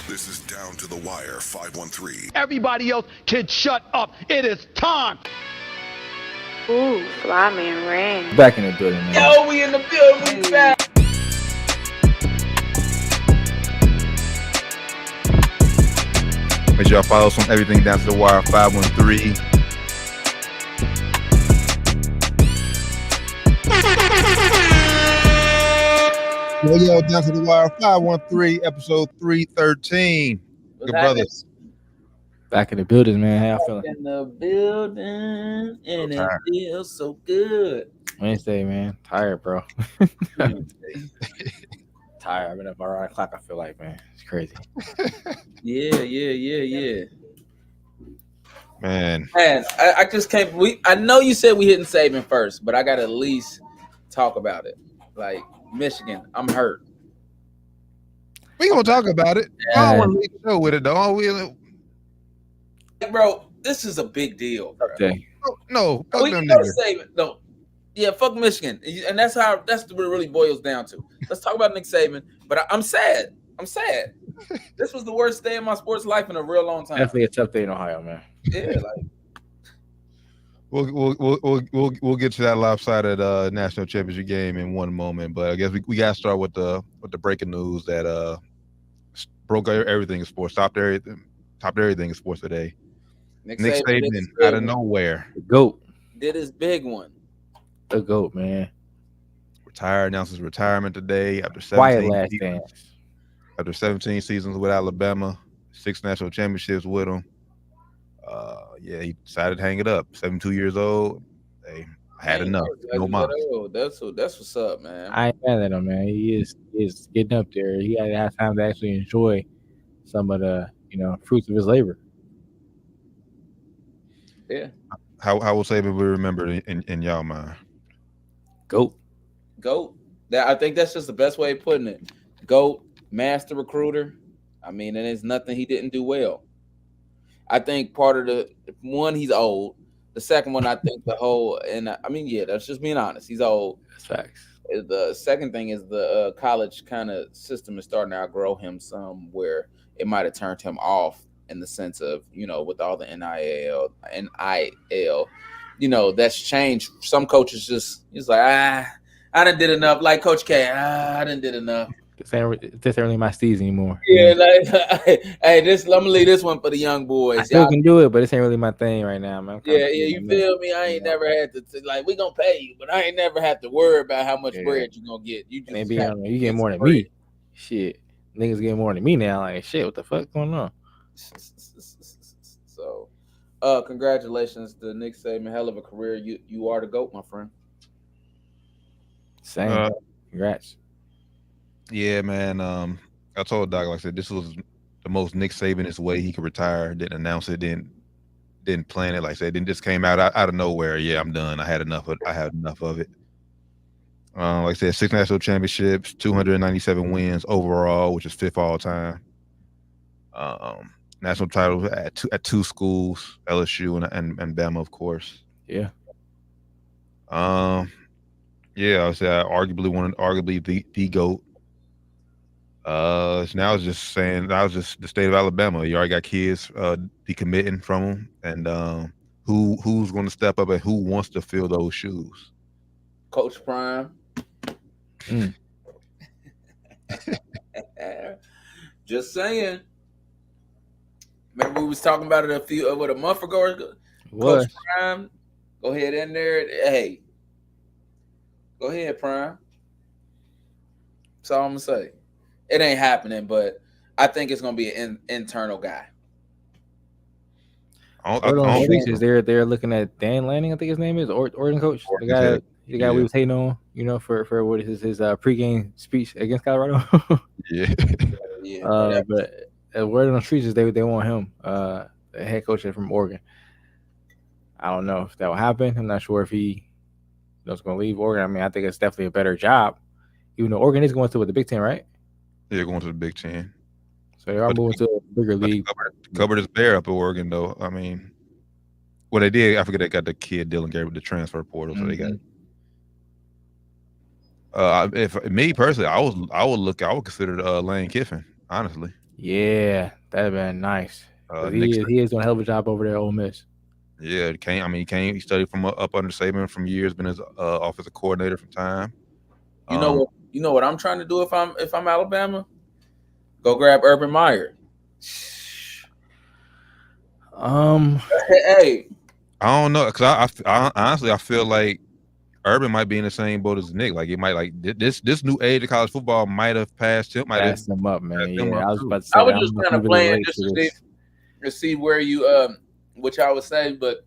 This is Down to the Wire 513. Everybody else can shut up. It is time. Ooh, Fly Man ran. Back in the building, man. Yo, we in the building. We back. Make sure y'all follow us on everything Down to the Wire 513. Yo, Down to the Wire 513, episode 313. Good brothers. Back in the building, man. How y'all feeling? In the building, and it feels so good. Wednesday, man. Tired, bro. Tired. I've been up around the clock, I feel like, man. It's crazy. Yeah. Man, I just can't. I know you said we hitting Saban first, but I got to at least talk about it. Like Michigan, I'm hurt. we gonna talk about it. I don't want to leave the show with it, though. Bro, this is a big deal. Bro. Okay. No, fuck We them can go niggas. Saban. No. Yeah, fuck Michigan. And that's what it really boils down to. Let's talk about Nick Saban. But I'm sad. This was the worst day of my sports life in a real long time. Definitely a tough day in Ohio, man. Yeah, like We'll get to that lopsided national championship game in one moment, but I guess we gotta start with the breaking news that broke everything in sports, topped everything in sports today. Nick Saban out of nowhere, The GOAT. did his big one. The GOAT, man. announced his retirement today after Quiet 17 last seasons. dance. After 17 seasons with Alabama, 6 national championships with him. He decided to hang it up. 72 years old. Hey, I had enough. No more. That's what's up, man. I ain't mad at him, man. He is getting up there. He had to have time to actually enjoy some of the, fruits of his labor. Yeah. How will Saban be remembered in y'all mind? GOAT. I think that's just the best way of putting it. GOAT, master recruiter. I mean, and it's nothing he didn't do well. I think part of the one, he's old. The second one, I think that's just being honest. He's old. That's facts. The second thing is the college kind of system is starting to outgrow him some, where it might have turned him off in the sense of, with all the NIL, that's changed. Some coaches he's like, I done did enough. Like Coach K, I done did enough. This ain't really my steez anymore. Yeah, like, hey, I'm gonna leave this one for the young boys. I still can do it, but this ain't really my thing right now, man. You feel me? I ain't never had to like, we gonna pay you, but I ain't never had to worry about how much bread you gonna get. You just maybe you get more than me. Shit, niggas get more than me now. Like, shit, what the fuck going on? So, congratulations to Nick Saban. Hell of a career. You are the GOAT, my friend. Same. Congrats. Yeah, man. I told Doc, like I said, this was the most Nick Sabanist way he could retire. Didn't announce it. Didn't plan it. Like I said, it just came out of nowhere. Yeah, I'm done. I had enough of it. Like I said, 6 national championships, 297 wins overall, which is 5th all time. National titles at two schools, LSU and Bama, of course. Yeah. I would say arguably the GOAT. Now it's just saying that was just the state of Alabama. You already got kids decommitting from them, and who's going to step up and who wants to fill those shoes? Coach Prime. Just saying. Remember we was talking about it a month ago. Coach Prime, go ahead in there. Hey, go ahead, Prime. That's all I'm gonna say. It ain't happening, but I think it's gonna be an internal guy. They're looking at Dan Lanning, I think his name is, Oregon coach, the guy we was hating on, for what is his pregame speech against Colorado. But word on the streets is they want him, the head coach from Oregon. I don't know if that will happen. I'm not sure if he going to leave Oregon. I mean, I think it's definitely a better job, even though Oregon is going to the Big Ten, right? They're going to the Big Ten. So they are moving to a bigger league. Covered is bare up at Oregon, though. I mean, what they did, I forget they got the kid Dylan Gary with the transfer portal, so they got. If me personally, I would consider Lane Kiffin, honestly. Yeah, that'd been nice. 'Cause Nick, he is doing a hell of a job over there at Ole Miss. yeah, he studied from up under Saban from years, been his offensive coordinator from time. You know what I'm trying to do if I'm Alabama? Go grab Urban Meyer. Hey, I don't know, because I honestly I feel like Urban might be in the same boat as Nick. Like it might like this new age of college football might have passed him, might have Passed him up, man. passed him Yeah, up I was too. about to say I that. was I just don't know if kind he of really playing relates just to this. to see where you which I would say, but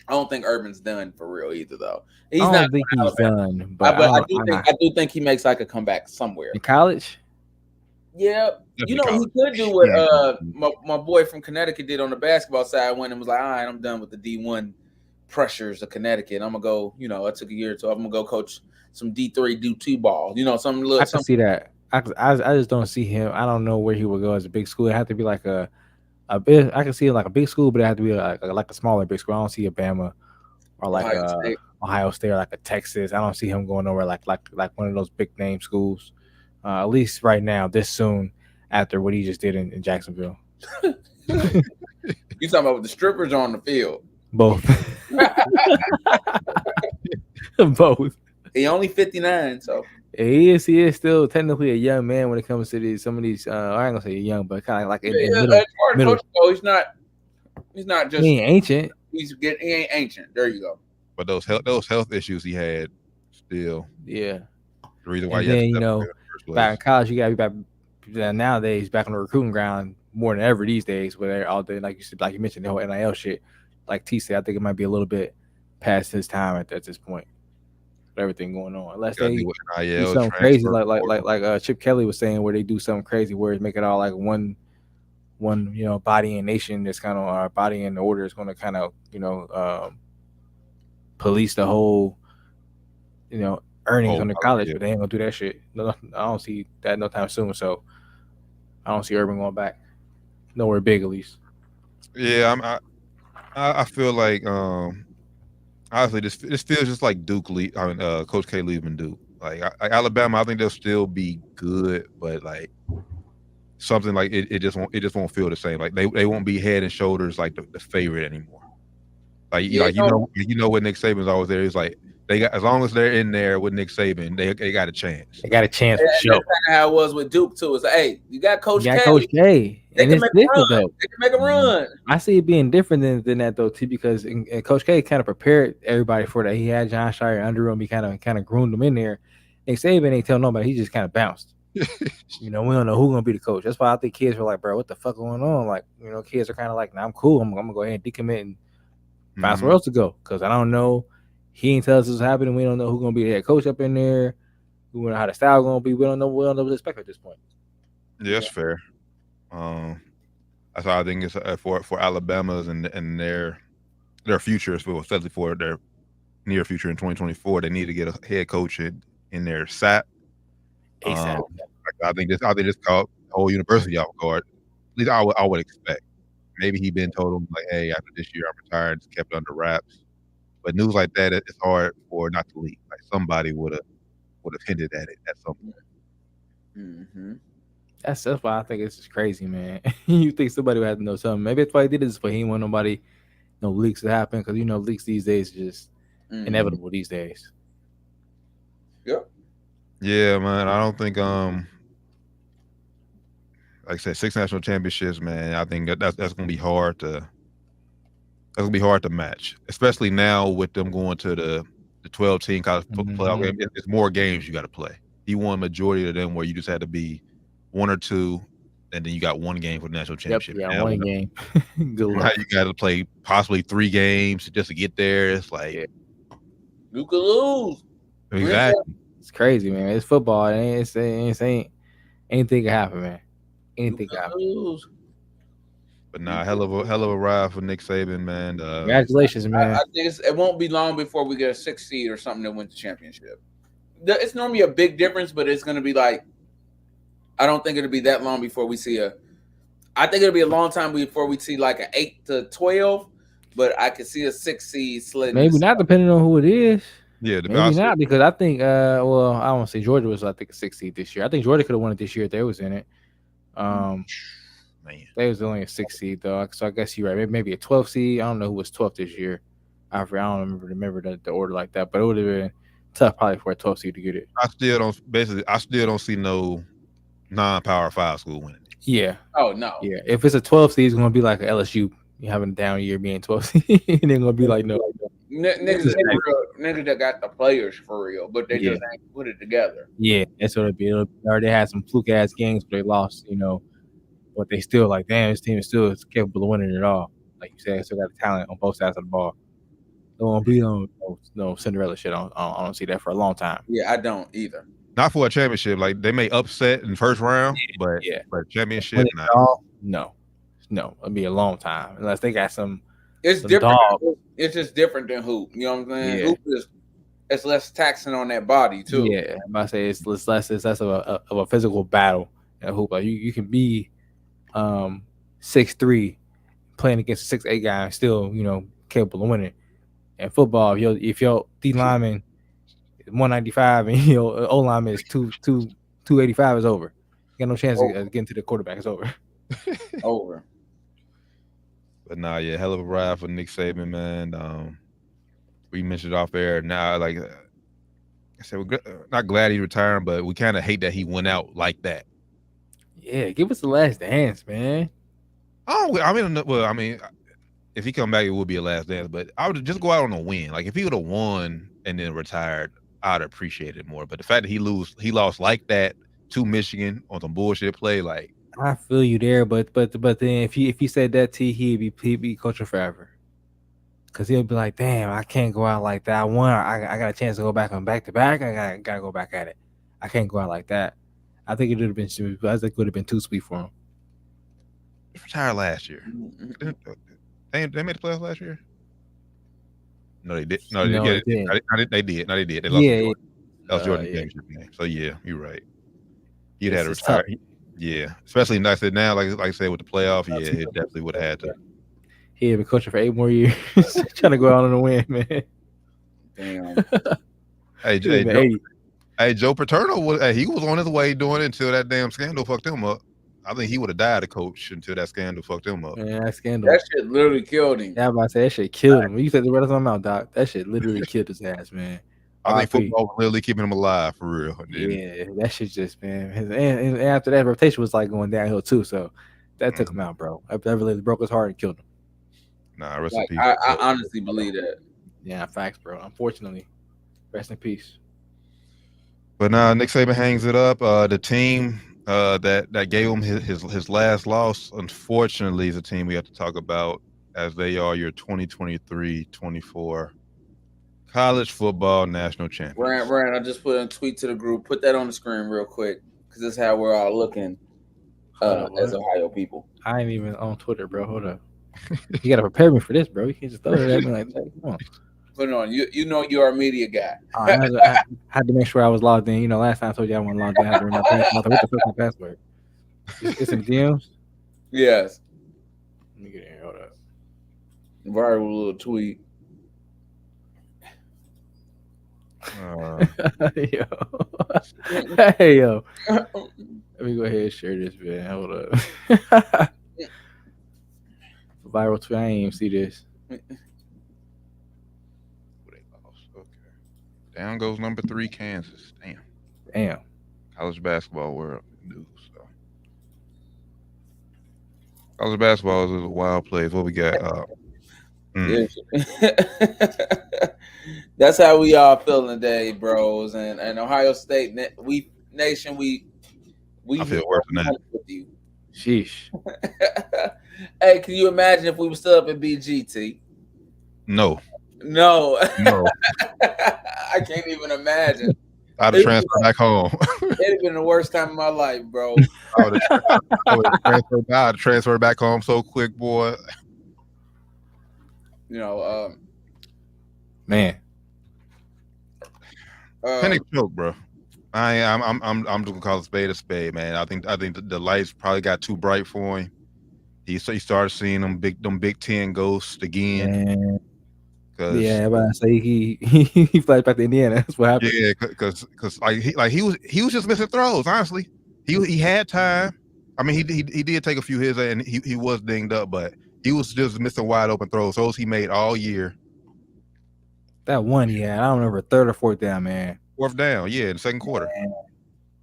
I don't think Urban's done for real either, though. He's I not don't think he's Alabama. done, but I do think he makes like a comeback somewhere. in college. Yeah, you know he could do what my boy from Connecticut did on the basketball side when it was like, all right, I'm done with the D1 pressures of Connecticut. I'm gonna go. You know, I took a year or two. I'm gonna go coach some D3, D2 ball. You know, some little. I can see that. I just don't see him. I don't know where he would go as a big school. It had to be like a big. I can see it like a big school, but it had to be like a smaller big school. I don't see a Bama or like Ohio State or like a Texas. I don't see him going nowhere like one of those big name schools. At least right now, this soon after what he just did in Jacksonville. You talking about with the strippers on the field? Both. Both. He only 59, so he is still technically a young man when it comes to some of these. I ain't gonna say young, but kind of like in middle. He's not just. He ain't ancient. He ain't ancient. There you go. But those health issues he had still. Yeah. The reason why back in college, you got to be back nowadays back on the recruiting ground more than ever these days. Where they're all day, like you mentioned, the whole NIL shit. Like T said, I think it might be a little bit past his time at this point. With everything going on, unless they do something crazy, like Chip Kelly was saying, where they do something crazy, where it's make it all like one body and nation. That's kind of our body and order is going to kind of police the whole earnings on the college, but they ain't gonna do that shit. No, I don't see that no time soon. So I don't see Urban going back nowhere big, at least. Yeah, I feel like honestly, this feels just like Coach K leaving Duke. Like Alabama, I think they'll still be good, but like something like it just won't feel the same. Like they won't be head and shoulders like the favorite anymore. Like you know what Nick Saban's always there. He's like, they got, as long as they're in there with Nick Saban, they got a chance. They got a chance for sure. That's kind of how it was with Duke too. It's like, hey, you got Coach K. Coach K. They can make a run. They can make a run. I see it being different than that though too, because Coach K kind of prepared everybody for that. He had John Shire under him. He kind of groomed them in there. Nick Saban ain't tell nobody. He just kind of bounced. We don't know who's gonna be the coach. That's why I think kids were like, bro, what the fuck going on? Like, kids are kind of like, nah, I'm cool. I'm gonna go ahead and decommit and find somewhere else to go, because I don't know. He ain't tell us what's happening. We don't know who's gonna be the head coach up in there. We don't know how the style gonna be. We don't know what to expect at this point. Yeah, that's fair. That's how I think it's for Alabama's and their future, especially for their near future in 2024. They need to get a head coach in their SAP. I think this caught the whole university off guard. At least I would expect. Maybe he been told him like, hey, after this year I'm retired. Just kept it under wraps. But news like that, it's hard for not to leak. Like somebody would have hinted at it at some point. Mm-hmm. That's why I think it's just crazy, man. You think somebody would have to know something? Maybe that's why he did this, but he didn't want nobody, no leaks to happen, because leaks these days are just inevitable these days. Yep. Yeah, man. I don't think like I said, 6 national championships, man. I think that's gonna be hard to. That's gonna be hard to match, especially now with them going to the 12-team college playoff game. It's more games you got to play. You won majority of them where you just had to be 1 or 2, and then you got 1 game for the national championship. Yep, yeah, 1 game. Good luck. Now you got to play possibly 3 games just to get there. It's like you could lose. Exactly. It's crazy, man. It's football. Anything can happen, man. Anything can happen. But hell of a ride for Nick Saban, man. Congratulations, man. I think it won't be long before we get a 6th seed or something that wins the championship. It's normally a big difference, but it's going to be like, I don't think it'll be that long before we see I think it'll be a long time before we see like an 8 to 12, but I could see a 6 seed slid. Maybe not, depending on who it is. Yeah, maybe not, because I think, I don't say Georgia was, I think, a 6 seed this year. I think Georgia could have won it this year if they was in it. man. They was only a 6 seed though, so I guess you're right. Maybe a 12 seed. I don't know who was 12th this year. I don't remember the order like that, but it would have been tough probably for a 12 seed to get it. I still don't see no non-power 5 school winning. Yeah. Oh no. Yeah. If it's a 12 seed, it's gonna be like a LSU. You having a down year being 12 seed, and they're gonna be like, no. Niggas that got the players for real, but they just ain't put it together. Yeah, that's what it'd be. Or they had some fluke ass games, but they lost. But they still like, damn, this team is still capable of winning it all. Like you said, still got the talent on both sides of the ball. There won't be no Cinderella shit. I don't see that for a long time. Yeah, I don't either. Not for a championship. Like they may upset in first round, but championship, no, it'll be a long time unless they got some. It's some different. dog. It's just different than hoop. You know what I'm saying? Yeah. Hoop it's less taxing on that body too. Yeah, I'm about to say it's less of a physical battle in hoop. Like you can be 6'3" playing against a 6'8" guy and still capable of winning. In football, if your D lineman is 195 and your O lineman is 285, is over. You got no chance of getting to the quarterback. It's over. Over. But nah, yeah, hell of a ride for Nick Saban, man. We mentioned it off air. Now, like I said, we're not glad he's retiring, but we kind of hate that he went out like that. Yeah, give us the last dance, man. I mean, if he come back, it would be a last dance. But I would just go out on a win. Like if he would have won and then retired, I'd appreciate it more. But the fact that he lost like that to Michigan on some bullshit play, like. I feel you there, but then if he said that to you, he'd be coaching forever. Cause he'll be like, damn, I can't go out like that. I won. I got a chance to go back on back to back. I gotta go back at it. I can't go out like that. I think it would have been. I think it would have been too sweet for him. He retired last year. They made the playoffs last year. No, they did. No, they did. They did. No, they did. They lost. Yeah, Jordan. That was Jordan's championship game. So yeah, you're right. He'd had to retire. Yeah, especially like I said now, like I said with the playoff, yeah, it definitely would have had to. He had been coaching for 8 more years, trying to go out on a win, man. Damn. Hey, Joe Paterno he was on his way doing it until that damn scandal fucked him up. I think he would have died a coach until that scandal fucked him up. Man, that scandal. That shit literally killed him. Yeah, I'm about to say that shit killed him. When you said the rest of my mouth, Doc, that shit literally killed his ass, man. I think football was literally keeping him alive for real. Yeah, that shit just, man. And after that, reputation was like going downhill too. So that took him out, bro. That really broke his heart and killed him. Nah, rest in peace. I honestly believe that. Yeah, facts, bro. Unfortunately, rest in peace. But now Nick Saban hangs it up. The team that gave him his last loss, unfortunately, is a team we have to talk about, as they are your 2023-24 college football national champions. Rand, I just put a tweet to the group. Put that on the screen real quick, because this is how we're all looking as Ohio people. I ain't even on Twitter, bro. Hold up. You got to prepare me for this, bro. You can't just throw it at me like that. Come on. Put it on. You know you're a media guy. I had to make sure I was logged in. Last time I told you I wasn't logged in. I had to remember my password. What the fuck is my password? It's in DMs? Yes. Let me get in here. Hold up. Viral little tweet. Yo. Hey, yo. Let me go ahead and share this, man. Hold up. Viral tweet. I ain't even see this. Down goes number 3, Kansas. Damn. College basketball world news. So. College basketball is a wild place. What we got? That's how we all feeling today, bros. And Ohio State, we I feel worse than that. With you. Sheesh. Hey, can you imagine if we were still up at BGT? No. I can't even imagine. I'd have transferred back home. It'd have been the worst time of my life, bro. I would have transferred back home so quick, boy. Man. Penny choke, bro. I'm just gonna call a spade, man. I think the lights probably got too bright for him. He started seeing them Big Ten ghosts again. Yeah, but I say he flies back to Indiana. That's what happened. Yeah, because he was just missing throws. Honestly, he had time. I mean, he did take a few hits, and he was dinged up, but he was just missing wide open throws. Those he made all year. That one he had, I don't remember, third or fourth down, man. Fourth down, yeah, in the second quarter. Man.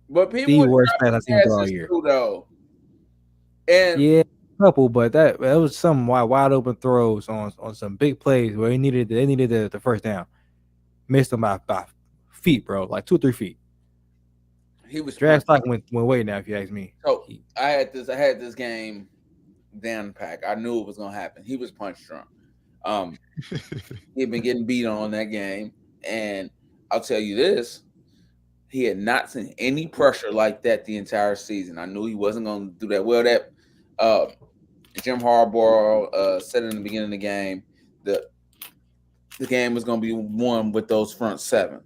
But people The worst pass I've seen all year. Too, though. And yeah, a couple, but that was some wide open throws on some big plays where they needed the first down. Missed them by feet, bro, like 2 or 3 feet. He was draft stock went way now, if you ask me. So I had this game down pack. I knew it was gonna happen. He was punch drunk. He'd been getting beat on that game, and I'll tell you this: he had not seen any pressure like that the entire season. I knew he wasn't gonna do that. Well, that Jim Harbaugh said in the beginning of the game that the game was gonna be won with those front seven.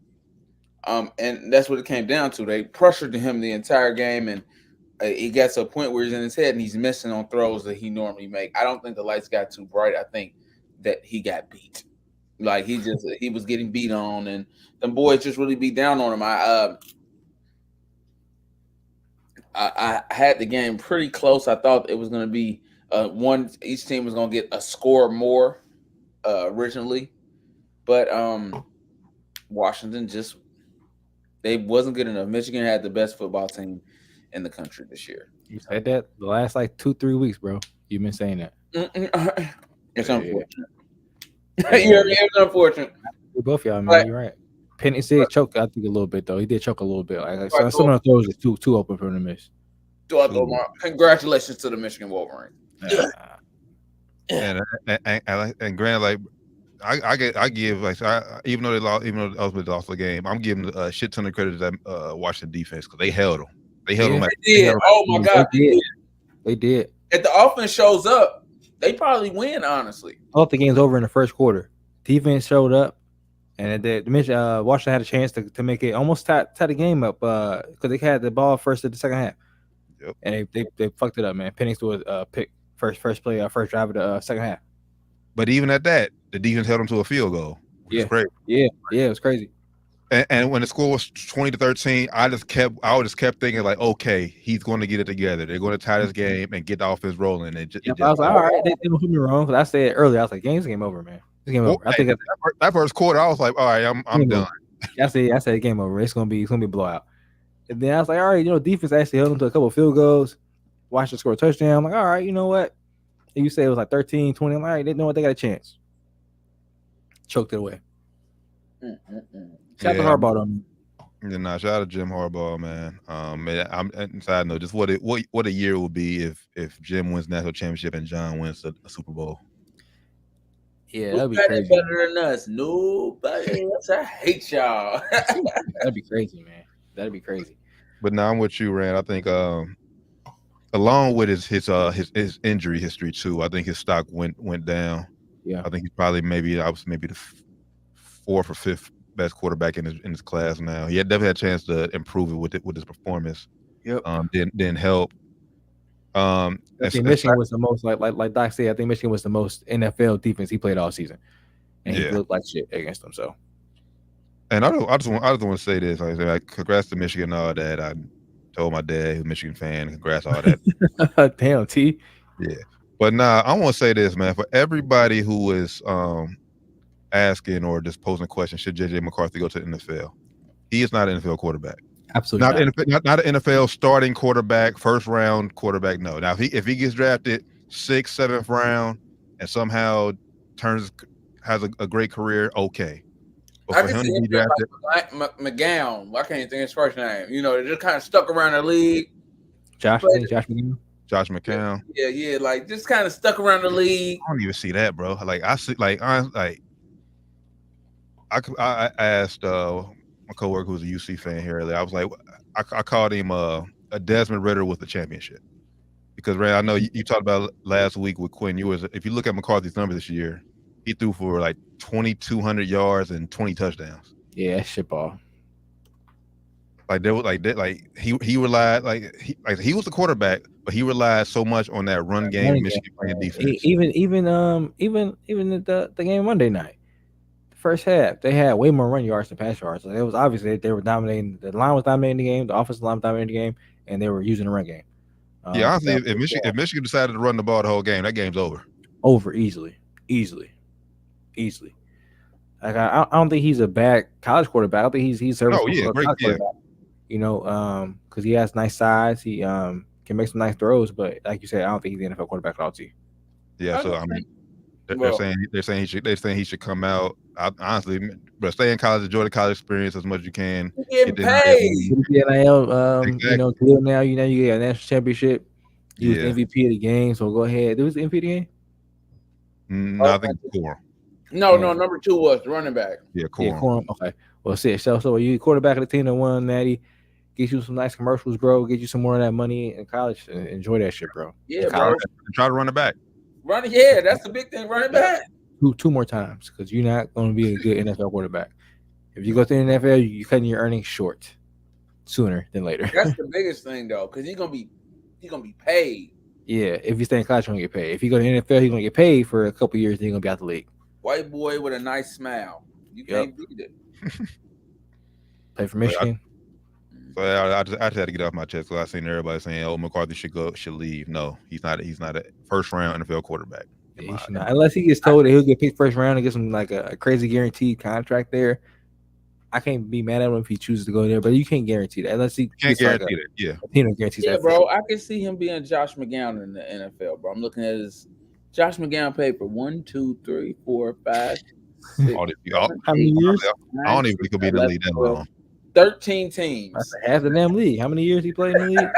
And that's what it came down to. They pressured him the entire game, and he got to a point where he's in his head and he's missing on throws that he normally make. I don't think the lights got too bright. I think that he got beat. Like he was getting beat on, and them boys just really beat down on him. I had the game pretty close. I thought it was going to be each team was going to get a score more originally, but Washington just. They wasn't good enough. Michigan had the best football team in the country this year. You said that the last 2-3 weeks, bro. You've been saying that. It's unfortunate. It's unfortunate. Both y'all, man. You're right. Penix did choke, I think, a little bit though. He did choke a little bit. Some of the throws is too open for him to miss. Congratulations to the Michigan Wolverines. And granted, I give even though they ultimately lost the game, I'm giving a shit ton of credit to that Washington defense because they held them. They held them. They did. Oh my God, they did. If the offense shows up, they probably win. Honestly, I thought the game's over in the first quarter. Defense showed up, and Washington had a chance to make it almost tie the game up because they had the ball first in the second half. Yep. And they fucked it up, man. Penix threw a pick first play, first drive of the second half. But even at that, the defense held them to a field goal. Which is great. Yeah, it was crazy. And when the score was 20-13, I just kept thinking like, okay, he's going to get it together. They're going to tie this game and get the offense rolling. I was like, all right, they don't put me wrong. Because I said earlier, I was like, game's game over, man. It's game over. I think that first quarter, I was like, all right, I'm done. I said game over. It's gonna be a blowout. And then I was like, all right, defense actually held them to a couple of field goals. Washington scored a touchdown. I'm like, all right, you know what? And you say it was like 13-20. I'm like, all right, they know what, they got a chance. Choked it away. Shout out to Harbaugh on me. Yeah, shout out to Jim Harbaugh, man. I'm side note, just what a year it would be if Jim wins national championship and John wins a Super Bowl. Yeah, that'd be crazy. Better than us. Nobody else. I hate y'all. That'd be crazy, man. That'd be crazy. But now I'm with you, Rand. I think along with his injury history too, I think his stock went down. Yeah, I think he's probably maybe the 4th or 5th best quarterback in his class now. He had definitely had a chance to improve it with his performance. Yep. Didn't help. I think Michigan was the most like Doc said. I think Michigan was the most NFL defense he played all season, and he looked like shit against them. So, and I just want to say this. Like, congrats to Michigan and all that. I told my dad, who's a Michigan fan, congrats all that. Damn, T. Yeah, but I want to say this, man. For everybody who is asking or just posing questions, should JJ McCarthy go to the NFL? He is not an NFL quarterback. Absolutely not an NFL starting quarterback, first round quarterback. No. Now if he gets drafted 6th, 7th round and somehow has a great career, okay. But for him to be drafted, McGowan, I can't think of his first name. They just kind of stuck around the league. Josh McCown. Yeah, like just kind of stuck around the league. I don't even see that, bro. Like I asked my coworker who's a UC fan here earlier. I was like, I called him a Desmond Ritter with a championship because Ray, I know you talked about last week with Quinn Ewers. If you look at McCarthy's numbers this year, he threw for like 2,200 yards and 20 touchdowns. Yeah, shit ball. Like there was he relied he was the quarterback, but he relied so much on that run game. Michigan playing defense. Even the game Monday night. First half, they had way more run yards than pass yards. So it was obviously they were dominating. The line was dominating the game. The offensive line was dominating the game, and they were using the run game. Yeah, honestly, if Michigan decided to run the ball the whole game, that game's over. Over easily. Like I don't think he's a bad college quarterback. I don't think he's serviceable for a college quarterback. You know, because he has nice size. He can make some nice throws, but like you said, I don't think he's the NFL quarterback at all. Yeah, so I mean, they're saying he should come out. Honestly, but stay in college, enjoy the college experience as much as you can. Get paid. Exactly. You know, deal now. You know, you get a national championship. You was MVP of the game, so go ahead. Who was the MVP of the game? No, I think it's Corum. No, number 2 was the running back. Yeah, Corum. Yeah, Corum. Okay. Well, see, so you quarterback of the team that won, Natty. Get you some nice commercials, bro. Get you some more of that money in college. And enjoy that shit, bro. Yeah, bro. Try to run it back. Yeah, that's the big thing. Run it back. Two more times, because you're not going to be a good NFL quarterback. If you go to the NFL, you're cutting your earnings short sooner than later. That's the biggest thing, though, because he's gonna be paid. Yeah, if you stay in college, you're gonna get paid. If you go to the NFL, you're gonna get paid for a couple years. Then you're gonna be out the league. White boy with a nice smile. You can't beat it. Play for Michigan. I just had to get off my chest because I seen everybody saying, "Oh, McCarthy should leave." No, he's not a first round NFL quarterback. Yeah, unless he gets told that he'll get picked first round and get some like a crazy guaranteed contract there. I can't be mad at him if he chooses to go there, but you can't guarantee that unless he can't guarantee it. Yeah, he don't guarantee that. Yeah, bro, I can see him being Josh McCown in the NFL, bro. I'm looking at his Josh McCown paper. 1, 2, 3, 4, 5, 6, how many years? I don't even think he'll be in the league that long. 13 teams. That's half the damn league. How many years he played in the league?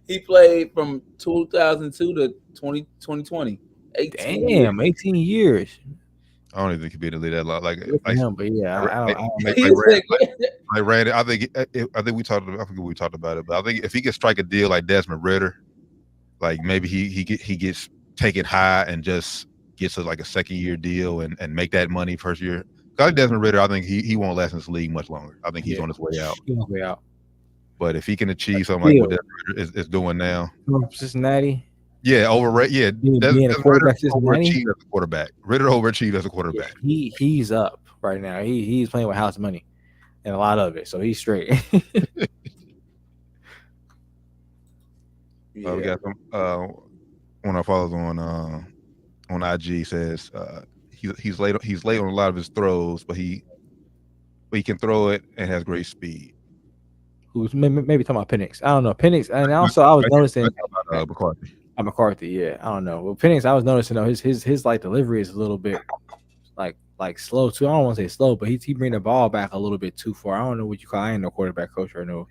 He played from 2002 to 2020. 18 years. I don't even think he'd be in the league that long. Like him, but yeah, I don't like Randy. I think we talked about it, but I think if he could strike a deal like Desmond Ridder, like maybe he gets taken high and just gets like a second year deal and make that money first year. Like Desmond Ridder, I think he won't last in this league much longer. I think he's on his way out. But if he can achieve something like what Desmond Ridder is doing now, Cincinnati. Yeah, overrated. Yeah, being a quarterback overachieved as a quarterback. Ridder overachieved as a quarterback. Yeah, he's up right now. He's playing with house money and a lot of it, so he's straight. We got some. One of our followers on IG says he's late on a lot of his throws, but he can throw it and has great speed. Who's maybe talking about Penix? I don't know Penix, and also I was noticing McCarthy. McCarthy, yeah, I don't know. Well, Penix, I was noticing though his like delivery is a little bit like slow too. I don't want to say slow, but he bring the ball back a little bit too far. I don't know what you call. I ain't no quarterback coach or no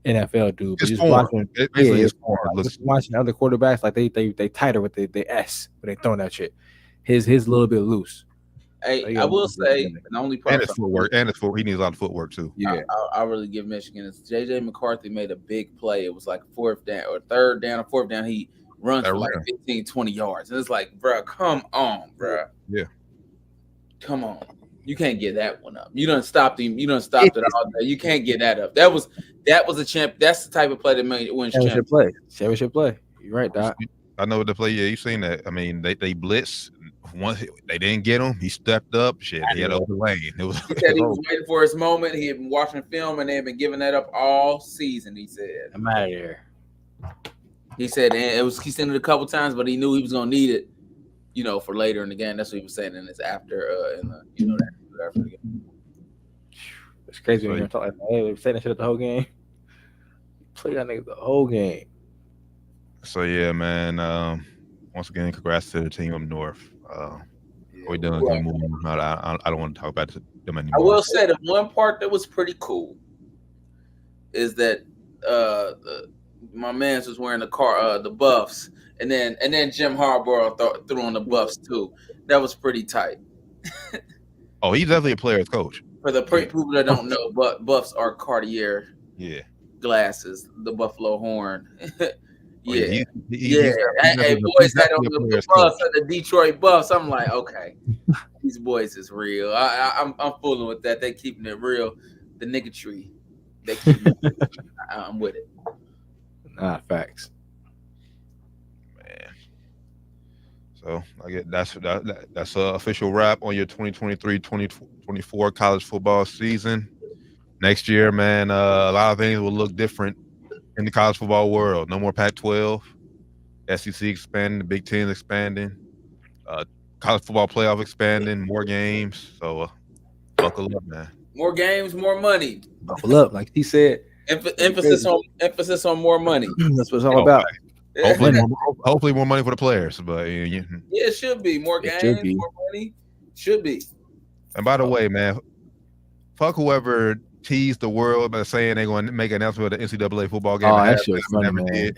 NFL dude. But just watching other quarterbacks, like they tighter with the S when they throwing that shit. His a little bit loose. Hey, I will say the only problem. And his footwork, he needs a lot of footwork too. Yeah, I really give Michigan. Is JJ McCarthy made a big play. It was like fourth down or third down or fourth down. He runs for like 15, 20 yards. And it's like, bro, come on, bro. Yeah. Come on. You can't get that one up. You done stopped him. You done stopped it all day. You can't get that up. That was a champ. That's the type of play that wins championships. Championship play. You're right, Doc. I know what the play. Yeah, you seen that. I mean, they blitz. Once they didn't get him, he stepped up. Shit, he had open lane. He said he was waiting for his moment. He had been watching film, and they had been giving that up all season. He said, "I'm out of here." He said, and he sent it a couple times, but he knew he was gonna need it, for later in the game. That's what he was saying, and it's after, after the game. It's crazy when you're talking. Hey, we saying that shit the whole game. Play that nigga the whole game. So yeah, man. Once again, congrats to the team up north. We're done. I don't want to talk about them anymore. I will say the one part that was pretty cool is that my man was wearing the buffs, and then Jim Harbaugh threw on the buffs too. That was pretty tight. Oh, he's definitely a player's coach. For the people that don't know, but buffs are Cartier glasses, the buffalo horn. Hey, boys had on the Buffs at the Detroit Buffs. I'm like, okay, these boys is real. I'm fooling with that. They keeping it real. The nigga tree. They keep it. I'm with it. Facts. Man. So I get that's an official wrap on your 2023-2024 college football season. Next year, man, a lot of things will look different. in the college football world. No more Pac-12, SEC expanding, the Big Ten expanding, college football playoff expanding, more games. So buckle up, man. More games, more money. Buckle up, like he said. Emphasis on more money. That's what it's all about. Hopefully more money for the players. But yeah, it should be more games, more money. Should be. And by the way, man, fuck whoever teased the world by saying they're going to make an announcement of the NCAA football game. Oh, that shit was funny, man.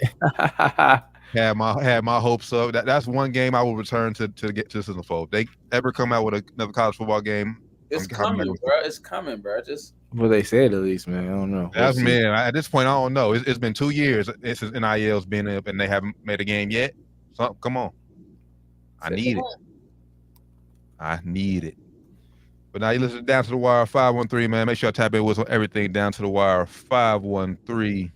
Had my hopes up. That's one game I will return to get to the fold. They ever come out with another college football game? It's coming, bro. It's coming, bro. Just what they said, at least, man. I don't know. That's man. At this point, I don't know. It's been 2 years since NIL's been up, and they haven't made a game yet. So come on, I need it. But now you listen Down to the Wire 513, man. Make sure I tap in with everything Down to the Wire 513.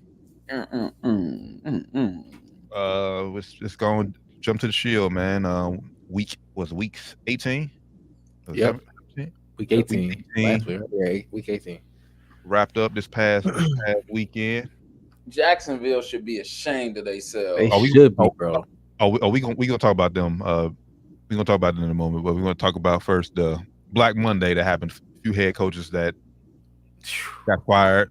Let's go and jump to the Shield, man. Week 18. Yep. Week 18. Week 18. Wrapped up this past weekend. Jacksonville should be ashamed of themselves. They should be, bro. We gonna talk about them. We're gonna talk about them in a moment, but we're gonna talk about first the Black Monday that happened. A few head coaches that got fired.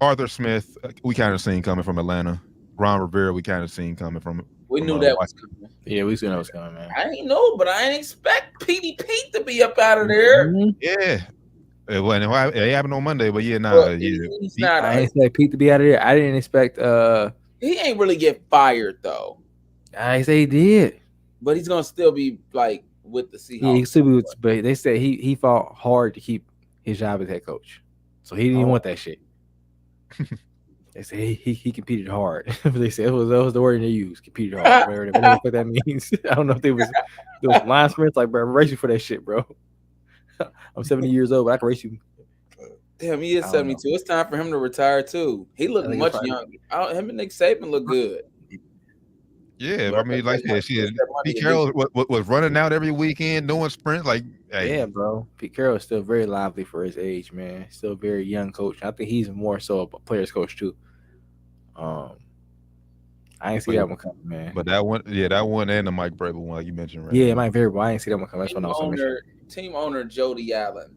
Arthur Smith, we kind of seen coming from Atlanta. Ron Rivera, we kind of seen coming from. We knew that was coming. Yeah, we knew that was coming, man. I ain't know, but I ain't expect Pete to be up out of there. Yeah. It happened on Monday, but yeah, I ain't expect Pete to be out of there. I didn't expect he ain't really get fired though. I say he did. But he's gonna still be like with the Seahawks. Yeah, he still be with, but they said he fought hard to keep his job as head coach. So he didn't want that shit. They say he competed hard. They said that was the word they used, competed hard. Whatever what that means. I don't know if there was line sprints like, bro, I'm racing for that shit, bro. I'm 70 years old, but I can race you. Damn, he is 72. It's time for him to retire too. He looked much younger. Him and Nick Saban look good. Yeah, I mean, like that shit. Pete Carroll was running out every weekend doing sprints. Like, hey. Yeah, bro. Pete Carroll is still very lively for his age, man. Still a very young coach. I think he's more so a player's coach too. I ain't see that one coming, man. But that one and the Mike Vrabel one, like you mentioned, right? Yeah, Mike Vrabel. I ain't see that one coming. That's what I was Team owner Jody Allen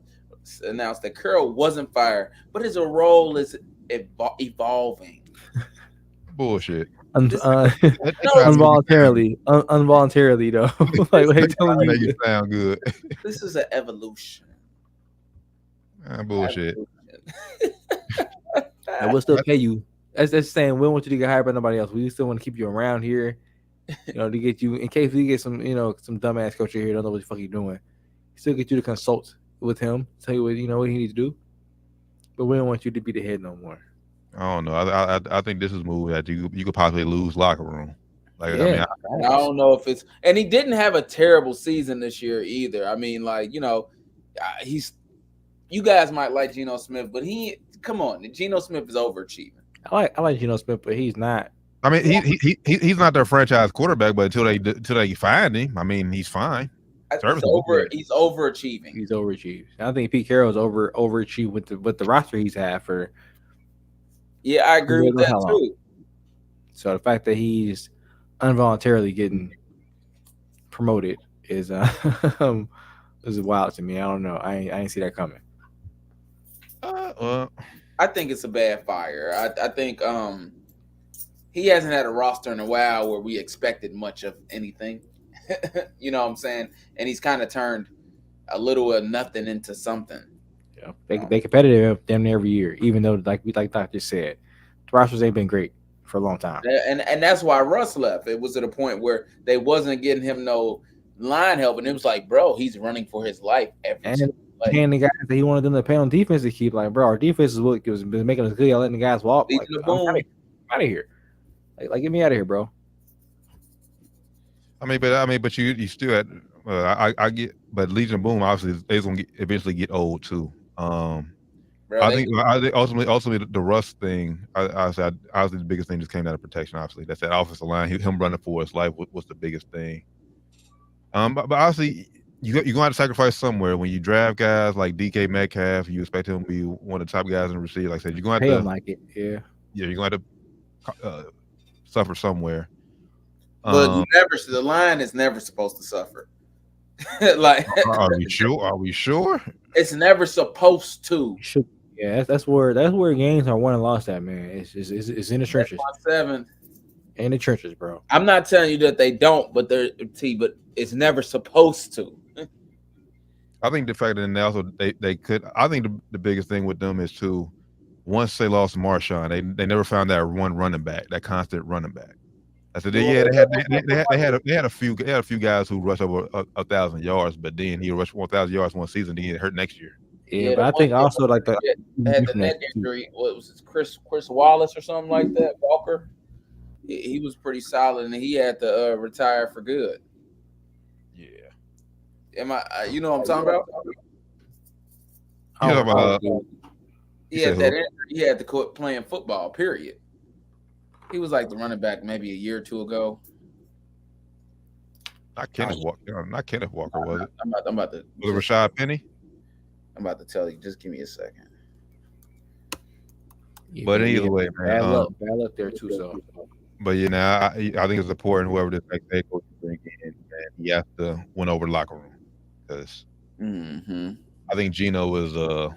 announced that Carroll wasn't fired, but his role is evolving. Bullshit. Involuntarily though. Like what they telling you? Make it sound good. This is an evolution. Bullshit. I will still pay you. That's saying we don't want you to get hired by nobody else. We still want to keep you around here, to get you in case we get some, some dumbass coach here don't know what the fuck you're doing. Still get you to consult with him, tell you what he needs to do. But we don't want you to be the head no more. I don't know. I think this is a move that you could possibly lose locker room. Like, yeah, I don't know if it's, and he didn't have a terrible season this year either. I mean, like, you guys might like Geno Smith, but come on, Geno Smith is overachieving. I like Geno Smith, but he's not. I mean, he's not their franchise quarterback, but until they find him, I mean, he's fine. He's overachieving. He's overachieved. I think Pete Carroll's overachieved with the roster he's had for. Yeah, I agree with that too. So the fact that he's involuntarily getting promoted is wild to me. I don't know. I ain't see that coming. I think it's a bad fire. I think he hasn't had a roster in a while where we expected much of anything. You know what I'm saying? And he's kind of turned a little of nothing into something. Yeah, they competitive damn near every year, even though like Doc just said, the rosters ain't been great for a long time. And that's why Russ left. It was at a point where they wasn't getting him no line help, and it was like, bro, he's running for his life and paying the guys that he wanted them to pay on defense to keep. Like, bro, our defense is what was making us good. Y'all letting the guys walk. Like, I'm out of here. Like, get me out of here, bro. I mean, but you still had. I get, but Legion of Boom obviously is going to eventually get old too. Bro, I think ultimately the Russ thing. Obviously the biggest thing just came out of protection. Obviously, that's that offensive line. Him running for his life was the biggest thing. But obviously you're going to have to sacrifice somewhere when you draft guys like DK Metcalf. You expect him to be one of the top guys in the receiver. Like I said, you're going to pay him like it. Yeah, you're going to suffer somewhere. But the line is never supposed to suffer. Like, are we sure? Are we sure? It's never supposed to. Yeah, that's where games are won and lost at, man. It's in the trenches. 7. In the trenches, bro. I'm not telling you that they don't, but but it's never supposed to. I think the fact that they could. I think the biggest thing with them is too. Once they lost Marshawn, they never found that one running back, that constant running back. I said, they had a few guys who rushed over 1,000 yards, but then he rushed 1,000 yards one season, then he hurt next year. Yeah, but I think also like had the neck injury. What was it, Chris Wallace or something like that? Walker. He was pretty solid, and he had to retire for good. Yeah. Am I? You know what I'm talking about? He had that injury. He had to quit playing football. Period. He was like the running back maybe a year or two ago. Not Kenneth Walker. Not Kenneth Walker, was it? I'm about to. Was it Rashad Penny? I'm about to tell you. Just give me a second. Yeah, but either way, man. Bad luck there too. So. But I think it's important whoever this next head coach bring in, man, he has to win over the locker room because I think Gino is a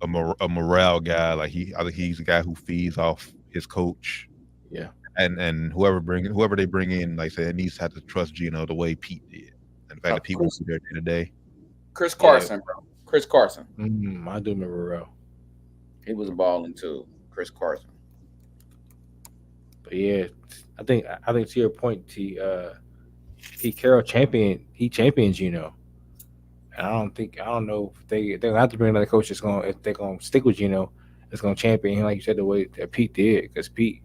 morale guy. Like I think he's a guy who feeds off his coach. Yeah. And whoever they bring in, like I said, needs to have to trust Gino the way Pete did. And the fact that Pete was there today. Chris Carson, bro. Chris Carson. I do remember Rowe. He was balling too. Chris Carson. But yeah, I think to your point, Pete Carroll championed Gino. And I don't know if they're gonna have to bring another coach if they're gonna stick with Gino, it's gonna champion him like you said the way that Pete did, because Pete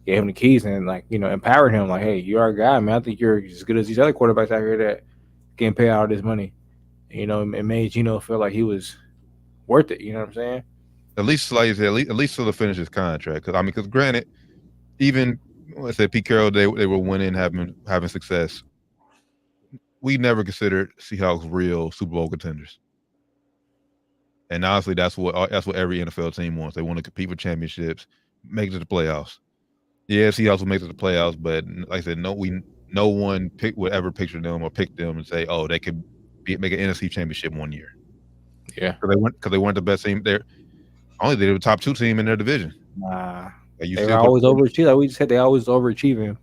gave him the keys and empowered him, like, hey, you're our guy, man. I think you're as good as these other quarterbacks out here that getting paid all this money. It made Gino feel like he was worth it. You know what I'm saying? At least, like you said, at least till the finish his contract. Because granted, even I said Pete Carroll, they were winning, having success. We never considered Seahawks real Super Bowl contenders. And honestly, that's what every NFL team wants. They want to compete for championships, make it to the playoffs. Yeah, Seahawks will make it to the playoffs, but like I said, no one would ever picture them or pick them and say, oh, they could make an NFC championship one year. Yeah, because they weren't the best team. They were the top 2 team in their division. They were always overachieving. Like we just said, they always overachieving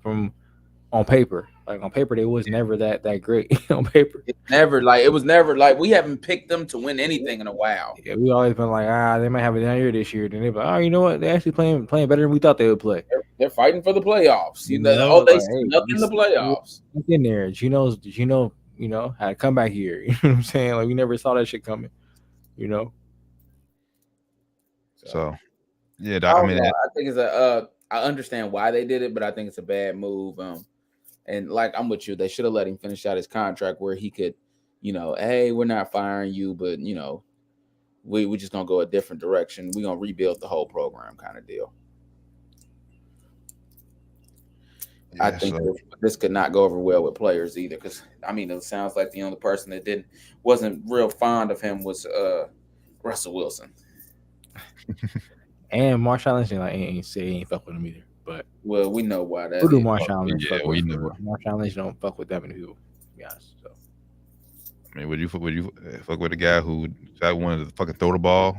on paper. Like on paper, they was never that great on paper. It was never like we haven't picked them to win anything in a while. Yeah, we always been like, they might have a down year this year. Then they be like, oh, you know what? They actually playing better than we thought they would play. They're fighting for the playoffs. They snuck in the playoffs. In there, Gino, had to come back here. You know what I'm saying? Like we never saw that shit coming. So yeah, I think it's I understand why they did it, but I think it's a bad move. And like I'm with you, they should have let him finish out his contract where he could, hey, we're not firing you, but we just gonna go a different direction. We're gonna rebuild the whole program, kind of deal. Yeah, I think this could not go over well with players either, because it sounds like the only person that wasn't real fond of him was Russell Wilson. And Marshawn Lynch ain't fuck with him either. But we know why that. Who do Marshawn Lynch? Yeah, we know. Marshawn Lynch don't fuck with that many people. Yeah. So. Would you fuck with a guy who wanted to fucking throw the ball,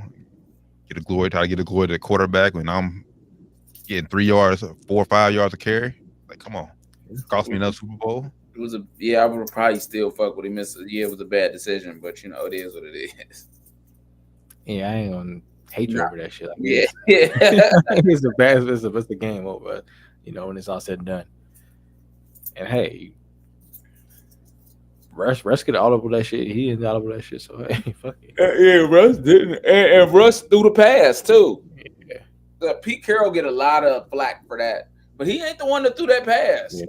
try to get a glory to the quarterback when I'm getting 3 yards, 4 or 5 yards of carry? Like, come on, it cost me another Super Bowl. I would probably still fuck with him. It was a bad decision, but it is what it is. Yeah, I ain't gonna hate you over that shit. Like, yeah. It's the game over, when it's all said and done. And hey, Russ get all over that shit. He didn't all over that shit. So hey, fuck it. Yeah, Russ didn't, and Russ threw the pass too. Yeah. Pete Carroll get a lot of flack for that, but he ain't the one that threw that pass. Yeah.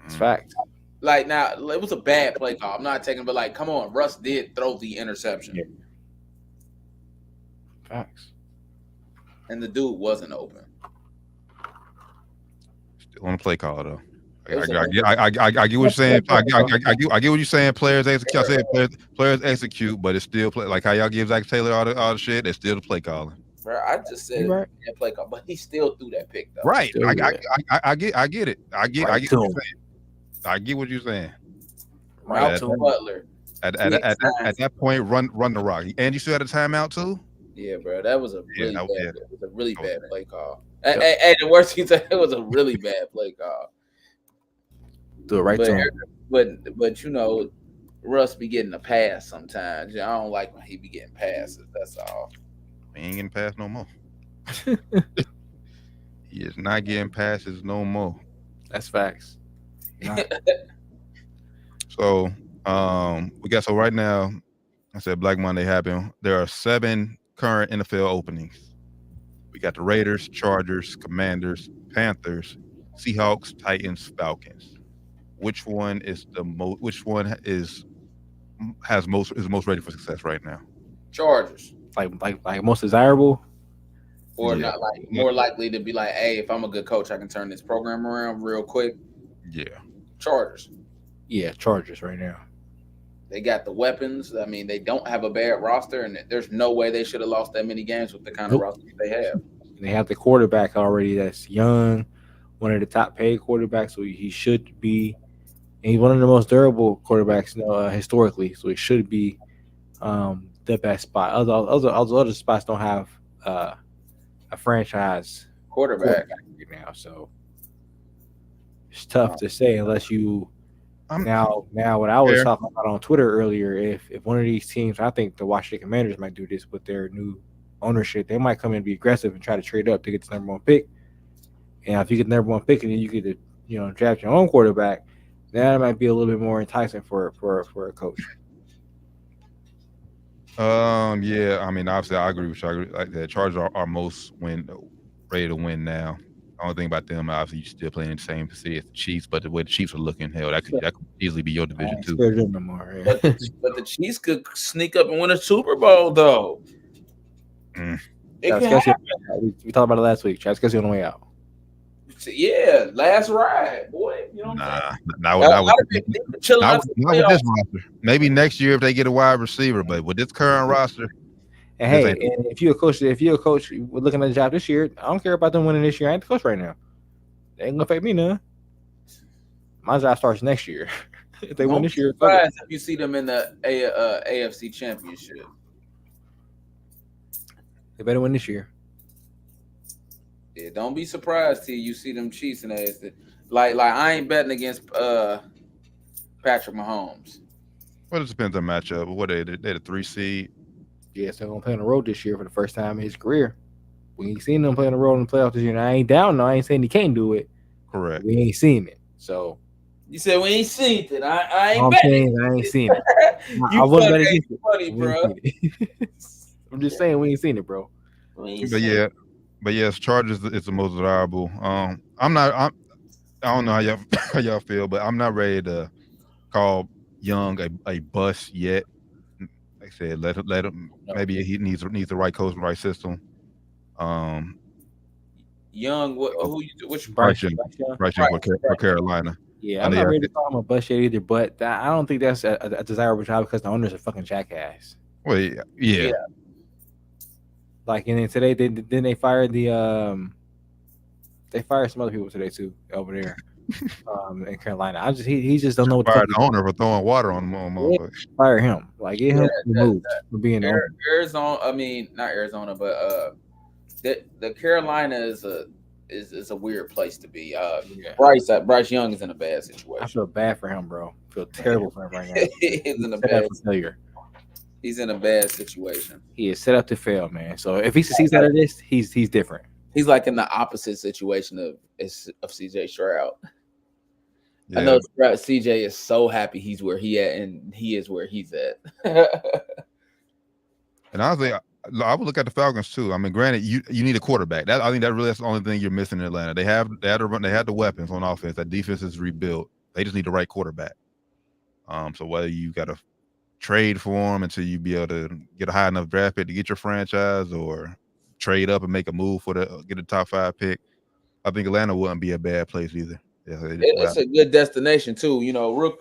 It's fact. Like, now, it was a bad play call. I'm not taking, but come on, Russ did throw the interception. Yeah. Facts. And the dude wasn't open. Still on the play call though. I get what you're saying. I get what you're saying. Players execute. I said players execute, but it's still play. Like how y'all give Zach Taylor all the shit. It's still the play calling. Bro, I just said Right. that play call, but he still threw that pick though. Right. Still I good. get it. I get Right what to you're him. saying. I get what you're saying. Right Malcolm to him. Butler. At Big that point, run the rock. And you still had a timeout too? Yeah, bro, that was a really that- bad. yeah. It was a really That was bad bad. play call. Yep. Hey, the worst thing it was a really bad play call. Do it right But to him. but you know, Russ be getting a pass sometimes. I don't like when he be getting passes. That's all. He ain't getting past no more. He is not getting passes no more. That's facts. Not- So we got so right now, I said Black Monday happened. There are 7 current NFL openings. We got the Raiders, Chargers, Commanders, Panthers, Seahawks, Titans, Falcons. Which one is the most? Which one is most ready for success right now? Chargers. like most desirable. Or Yeah. not like more likely to be like, hey, if I'm a good coach, I can turn this program around real quick. Yeah. Chargers. Yeah, Chargers right now. They got the weapons. I mean, they don't have a bad roster, and there's no way they should have lost that many games with the kind of roster they have. They have the quarterback already that's young, one of the top paid quarterbacks, so he should be. And he's one of the most durable quarterbacks, historically, so he should be the best spot. Other spots don't have a franchise Quarterback. right now, so it's tough to say unless you. Now, what I was talking about on Twitter earlier, if one of these teams, I think the Washington Commanders might do this with their new ownership, they might come in and be aggressive and try to trade up to get the number 1 pick. And if you get the number 1 pick and then you get to, draft your own quarterback, that might be a little bit more enticing for a coach. Yeah. I mean, obviously, I agree with you. Like the Chargers are most ready to win now. The only thing about them, obviously, you're still playing in the same city as the Chiefs, but the way the Chiefs are looking, hell, that could easily be your division too. No more, yeah. But the Chiefs could sneak up and win a Super Bowl, though. It can happen. We talked about it last week. Travis Kelce on the way out. Yeah, last ride, boy. You know what I'm saying? Not with this roster. Maybe next year if they get a wide receiver, but with this current roster. And hey, and if you're a coach, we're looking at the job this year, I don't care about them winning this year. I ain't the coach right now. They ain't gonna affect me none. My job starts next year. If they win this year, if you see them in the AFC Championship, they better win this year. Yeah, don't be surprised till you see them Chiefs and AFC. Like I ain't betting against Patrick Mahomes. Well, it depends on matchup. What they're the 3 seed. Yeah, so they're gonna play on the road this year for the first time in his career. We ain't seen them play on the road in the playoffs this year. And I ain't down. No, I ain't saying he can't do it. Correct. We ain't seen it. So you said we ain't seen it. I ain't I'm betting. saying I ain't seen it. I wasn't betting against it. Funny, bro. I'm just saying we ain't seen it, bro. But yes, Chargers is the most desirable. I don't know how y'all feel, but I'm not ready to call Young a bust yet. Like I said, let him. Maybe he needs the right coach and right system. Young, which Bryce Young for Carolina. Yeah, I'm not ready to call him a bust yet either, but I don't think that's a desirable job because the owner's a fucking jackass. Well, yeah. Like, and then today, they fired they fired some other people today too over there in Carolina. He just don't know what fired the owner for throwing water on him. Fire him, like get him removed for being Arizona. I mean, not Arizona, but the Carolina is a weird place to be. Bryce Young is in a bad situation. I feel bad for him, bro. I feel terrible for him right now. He's in a bad failure. He's in a bad situation. He is set up to fail, man. So if he succeeds out of this, he's different. He's like in the opposite situation of CJ Stroud. Yeah. I know CJ is so happy he's where he at, and he is where he's at. And honestly, I would look at the Falcons too. I mean, granted, you need a quarterback. I think that's the only thing you're missing in Atlanta. They had the weapons on offense. That defense is rebuilt. They just need the right quarterback. So whether you got to trade for him until you be able to get a high enough draft pick to get your franchise, or trade up and make a move get a top 5 pick, I think Atlanta wouldn't be a bad place either. Yeah, it's a good destination too. You know,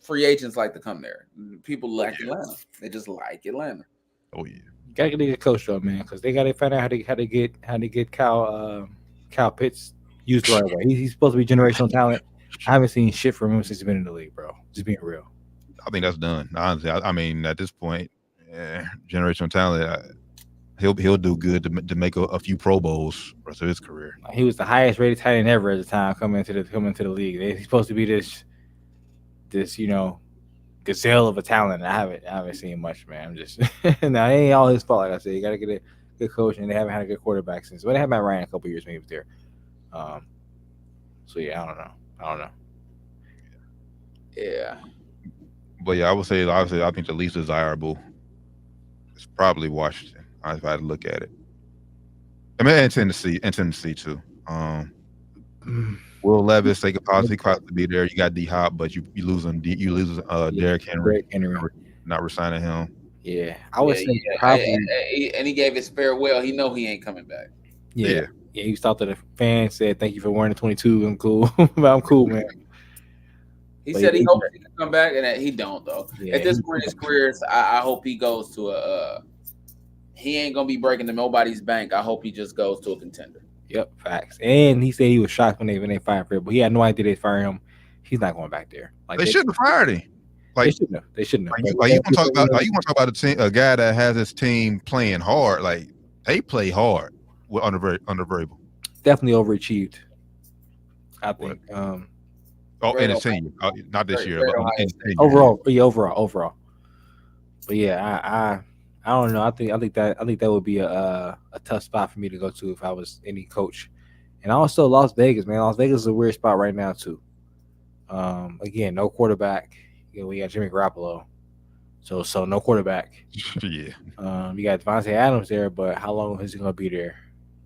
free agents like to come there. People like Atlanta. They just like Atlanta. Oh yeah. Gotta get a good coach though, man, because they gotta find out how to get Kyle Pitts used the right way. He's supposed to be generational talent. I haven't seen shit from him since he's been in the league, bro. Just being real. I think that's done. Honestly, I mean, at this point, generational talent, he'll do good to make a few Pro Bowls the rest of his career. He was the highest rated tight end ever at the time coming into the league. He's supposed to be this gazelle of a talent. I haven't seen much, man. I'm just now it ain't all his fault. Like I said, you gotta get a good coach, and they haven't had a good quarterback since. But they had Matt Ryan a couple years when he was there. So yeah, I don't know. Yeah. But yeah, I would say obviously I think the least desirable is probably Washington. If I had to look at it. I mean, and Tennessee too. Will Levis, they could possibly be there. You got D Hop, but you lose Derrick Henry. Not resigning him. Yeah, I would say probably. And he gave his farewell. He know he ain't coming back. Yeah. He stopped at the fans, said thank you for wearing the 22. I'm cool. I'm cool, man. He said he hopes he can come back, and he don't though. Yeah, at this point in his career, I hope he goes to a. He ain't gonna be breaking to nobody's bank. I hope he just goes to a contender. Yep, facts. And he said he was shocked when they fired him, but he had no idea they fired him. He's not going back there. Like they shouldn't have fired him. Like they shouldn't have. You want to talk about a guy that has his team playing hard. Like they play hard under variable. Definitely overachieved. I think. In his tenure, not this year, but overall. But yeah, I don't know. I think that would be a tough spot for me to go to if I was any coach. And also Las Vegas, man. Las Vegas is a weird spot right now too. Again, no quarterback. We got Jimmy Garoppolo, so no quarterback. Yeah. You got Devontae Adams there, but how long is he gonna be there?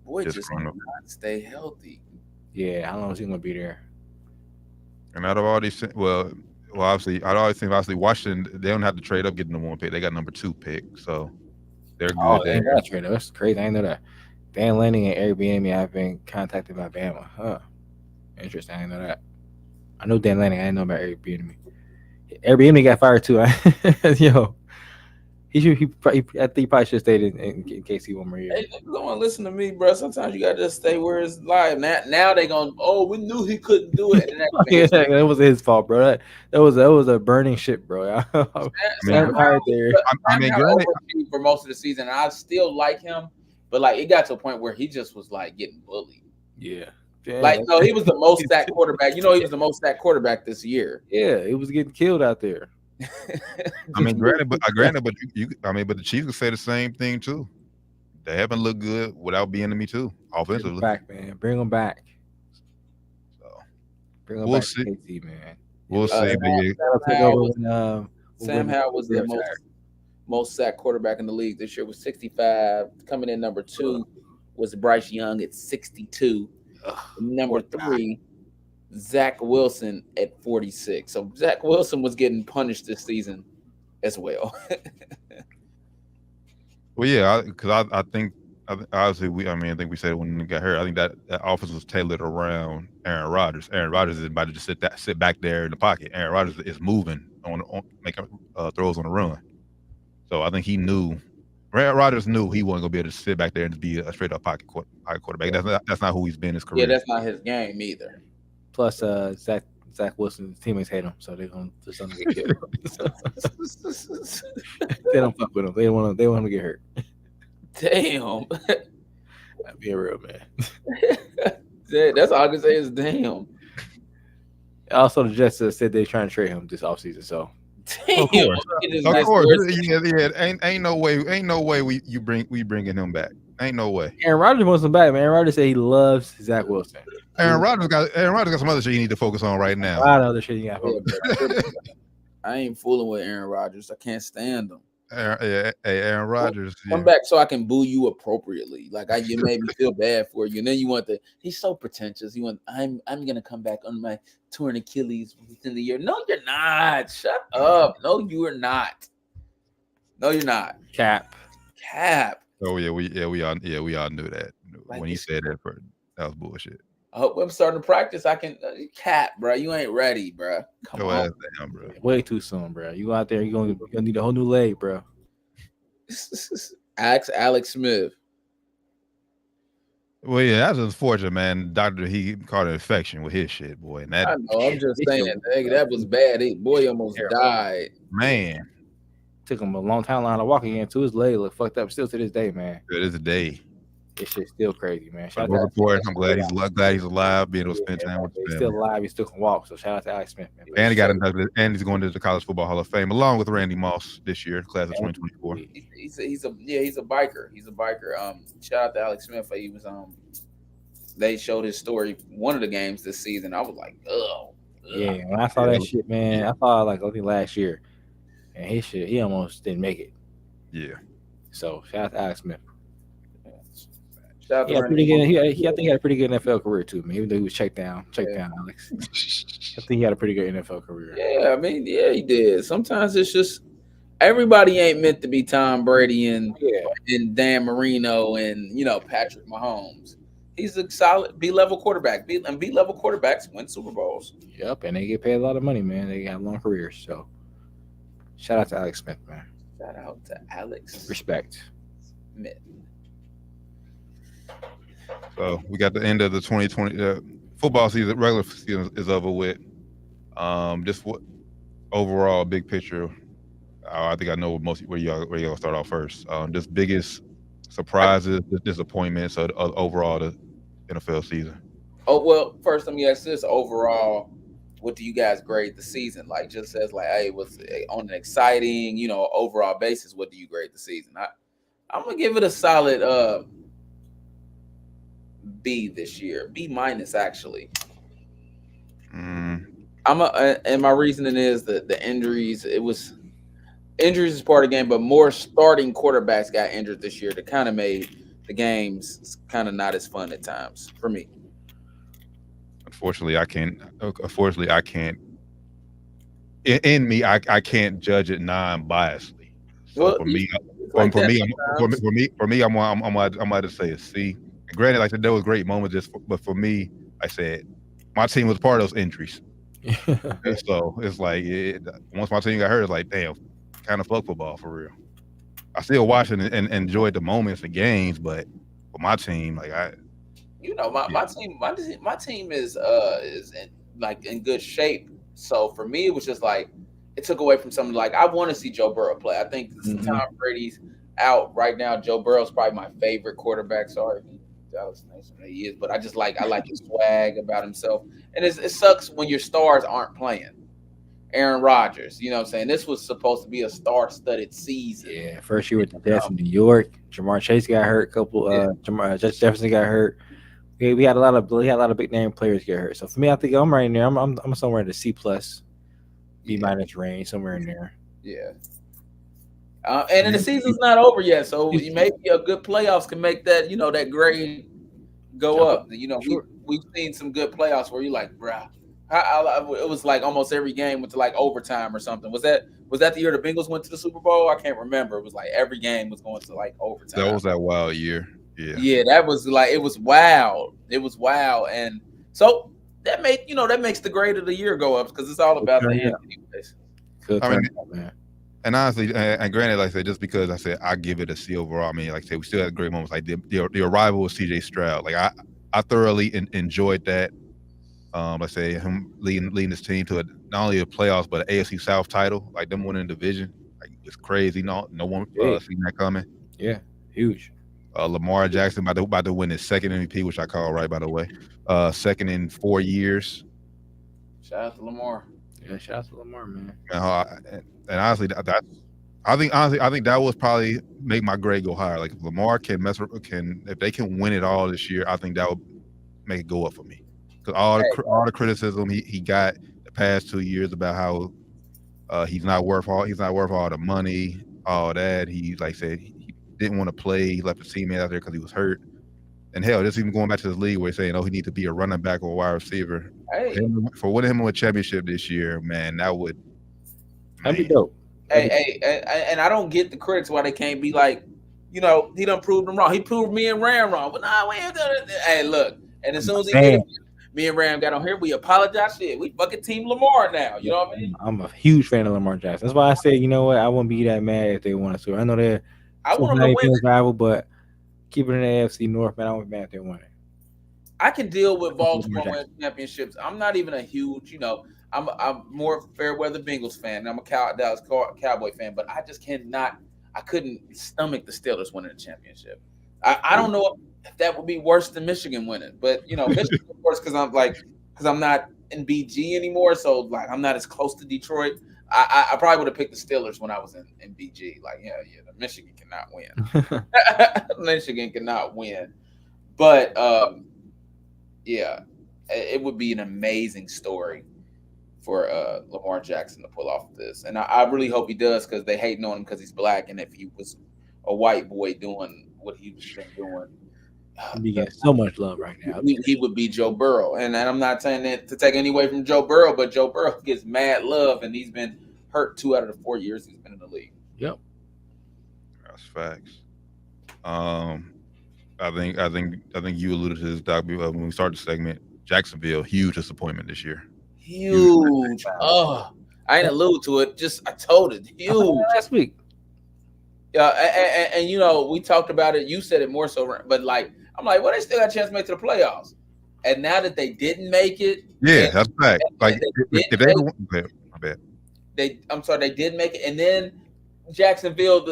Boy, just not stay healthy. Yeah, how long is he gonna be there? And out of all these, well, obviously, I always think Washington, they don't have to trade up getting the 1 pick. They got number 2 pick, so they're good. Oh, they ain't got to trade up. That's crazy. I didn't know that. Dan Lanning and Airbnb have been contacted by Bama. Huh. Interesting. I didn't know that. I know Dan Lanning. I didn't know about Airbnb. Airbnb got fired too. Yo, I think he probably should have stayed in case he won more years. Hey, don't want to listen to me, bro. Sometimes you gotta just stay where it's live. Now they gonna. Oh, we knew he couldn't do it. And that was his fault, bro. That was a burning ship, bro. For most of the season, and I still like him, but like it got to a point where he just was like getting bullied. Yeah. Like no, he was the most sacked quarterback. He was the most sacked quarterback this year. Yeah, he was getting killed out there. I mean, granted, but the Chiefs could say the same thing too. They haven't looked good without being to me too, offensively. Back, man, bring them back. So bring them back, see. KC, man. We'll see. Sam Howell was the most sacked quarterback in the league this year with 65. Coming in number 2 was Bryce Young at 62. Number 3. Zach Wilson at 46. So Zach Wilson was getting punished this season as well. Well, yeah, because I think obviously I think we said it when he got hurt. I think that offense was tailored around Aaron Rodgers. Aaron Rodgers is about to just sit back there in the pocket. Aaron Rodgers is moving on making throws on the run. So I think he knew. Rodgers knew he wasn't gonna be able to sit back there and just be a straight up pocket quarterback. That's not who he's been in his career. Yeah, that's not his game either. Plus, Zach Wilson's teammates hate him, so they're gonna just let him get killed. They don't fuck with him. They want him to get hurt. Damn. That'd be a real man. That's all I can say is damn. Also, the Jets said they're trying to trade him this offseason, so. Damn. Of course. Yeah. Ain't no way we bringing him back. Ain't no way. Aaron Rodgers wants him back, man. Aaron Rodgers said he loves Zach Wilson. Aaron Rodgers got some other shit you need to focus on right now. A lot of other shit you got to focus on. I ain't fooling with Aaron Rodgers. I can't stand him. Aaron Rodgers. Come back so I can boo you appropriately. Like you made me feel bad for you. And then you want he's so pretentious. You want I'm gonna come back on my torn Achilles within the year. No, you're not. Shut up. No, you are not. No, you're not. Cap. Oh yeah, we all knew that. Like when he said that was bullshit. I hope I'm starting to practice. I can cap, bro. You ain't ready, bro. Come on, ass down, bro. Way too soon, bro. You out there, you're gonna need a whole new leg, bro. Ask Alex Smith. Well, yeah, that's unfortunate, man. Doctor, he caught an infection with his shit, boy. And that, I know. I'm just saying, nigga, that was bad. Boy almost died. man, took him a long time to walk again. To his leg look fucked up still to this day, man. it is a day. This shit's still crazy, man. I'm glad he's alive, being able to spend time with his He's family. still alive. He still can walk. So shout out to Alex Smith, man. And he got inducted, and he's going to the College Football Hall of Fame along with Randy Moss this year, class of 2024. He's a biker. He's a biker. Shout out to Alex Smith. He was they showed his story one of the games this season. I was like, ugh. Yeah, when I saw that shit, man, I saw it like I think last year, and his shit, he almost didn't make it. Yeah. So shout out to Alex Smith. Shout out to I think he had a pretty good NFL career too, man. Even though he was checked down, Alex. I think he had a pretty good NFL career. Yeah, I mean, yeah, he did. Sometimes it's just everybody ain't meant to be Tom Brady and Dan Marino and Patrick Mahomes. He's a solid B-level quarterback. B-level quarterbacks win Super Bowls. Yep, and they get paid a lot of money, man. They got long careers. So shout out to Alex Smith, man. Shout out to Alex. Respect. Smith. So we got the end of the 2020 football season. Regular season is over with. Just what overall big picture. I think I know where y'all start off first. Just biggest surprises, disappointments of overall the NFL season. Oh well, first let me ask this: overall, what do you guys grade the season? Like, just as like, hey, was on an exciting, overall basis? What do you grade the season? I'm gonna give it a solid B this year, B minus actually. And my reasoning is that the injuries. Injuries is part of the game, but more starting quarterbacks got injured this year that kind of made the games kind of not as fun at times for me. Unfortunately, I can't. I can't judge it non-biasedly. So Well, for me, like I'm that about to say a C. And granted, like there was great moments, but for me, I said my team was part of those injuries. And so it's like once my team got hurt, it's like damn, kind of fuck football for real. I still watch it and enjoyed the moments and games, but for my team, like my team is in good shape. So for me, it was just like it took away from something. Like I want to see Joe Burrow play. I think Tom Brady's out right now. Joe Burrow's probably my favorite quarterback. Sorry, Dallas Nation he is, but I like his swag about himself. And it sucks when your stars aren't playing. Aaron Rodgers, you know what I'm saying? This was supposed to be a star-studded season. Yeah, first year with the Jets in New York. Jamar Chase got hurt. Justin Jefferson got hurt. We had a lot of big name players get hurt. So for me, I think I'm right in there. I'm somewhere in the C plus, B minus range, somewhere in there. Yeah. And then the season's not over yet, so maybe a good playoffs can make that that grade go up. We've seen some good playoffs where you're like, bruh. It was like almost every game went to like overtime or something. Was that the year the Bengals went to the Super Bowl? I can't remember. It was like every game was going to like overtime. That was that wild year. Yeah, that was like it was wild. It was wild, and so that makes the grade of the year go up because it's all about the end. Man. And honestly, and granted, like I said, just because I said I give it a C overall, I mean, like I said, we still had great moments. Like the arrival of CJ Stroud. Like I thoroughly enjoyed that. Let's say him leading this team to not only the playoffs but an AFC South title, like them winning the division, like it's crazy. No one seen that coming. Yeah, huge. Lamar Jackson about to win his second MVP, which I call right by the way, second in 4 years. Shout out to Lamar. Yeah, shout out to Lamar, man. And honestly, I think that was probably make my grade go higher. Like if Lamar if they can win it all this year, I think that would make it go up for me. All the criticism he got the past 2 years about how he's not worth all the money, all that. He like said he didn't want to play. He left his teammate out there because he was hurt. And hell, just even going back to this league where he's saying, he needs to be a running back or a wide receiver. Hey. For winning him a championship this year, man, that'd be dope. And I don't get the critics why they can't be like, he done proved them wrong. He proved me and Ram wrong. But nah, we ain't done it. Hey, look. And as soon as he did it, me and Ram got on here. We apologize. Shit, we fucking team Lamar now. You know what I mean? I'm a huge fan of Lamar Jackson. That's why I said, you know what? I wouldn't be that mad if they won a Super. I know I So want it's them not to even win. rival, but keep it in the AFC North, man. I want Bama to win it. I can deal with Baltimore Jackson. winning championships. I'm not even a huge, I'm more fair weather Bengals fan. And I'm a Dallas Cowboy fan, but I just cannot. I couldn't stomach the Steelers winning the championship. I don't know if that would be worse than Michigan winning, but Michigan, of course, because I'm not in BG anymore, so like I'm not as close to Detroit. I probably would have picked the Steelers when I was in BG. Like, the Michigan cannot win. Michigan cannot win, but yeah, it would be an amazing story for Lamar Jackson to pull off this, and I really hope he does, because they hating on him because he's black, and if he was a white boy doing what he was doing, He gets so much love right now. he would be Joe Burrow. And I'm not saying that to take any away from Joe Burrow, but Joe Burrow gets mad love, and he's been hurt 2 out of the 4 years he's been in the league. Yep, That's facts. I think you alluded to this, Doc, when we started the segment. Jacksonville, huge disappointment this year. Huge. Oh, I didn't allude to it. I told it. Huge. Last week. Yeah, and we talked about it. You said it more so, but like I'm like, well, they still got a chance to make it to the playoffs. And now that they didn't make it, that's fact. Like if they my bad. They did make it, and then Jacksonville,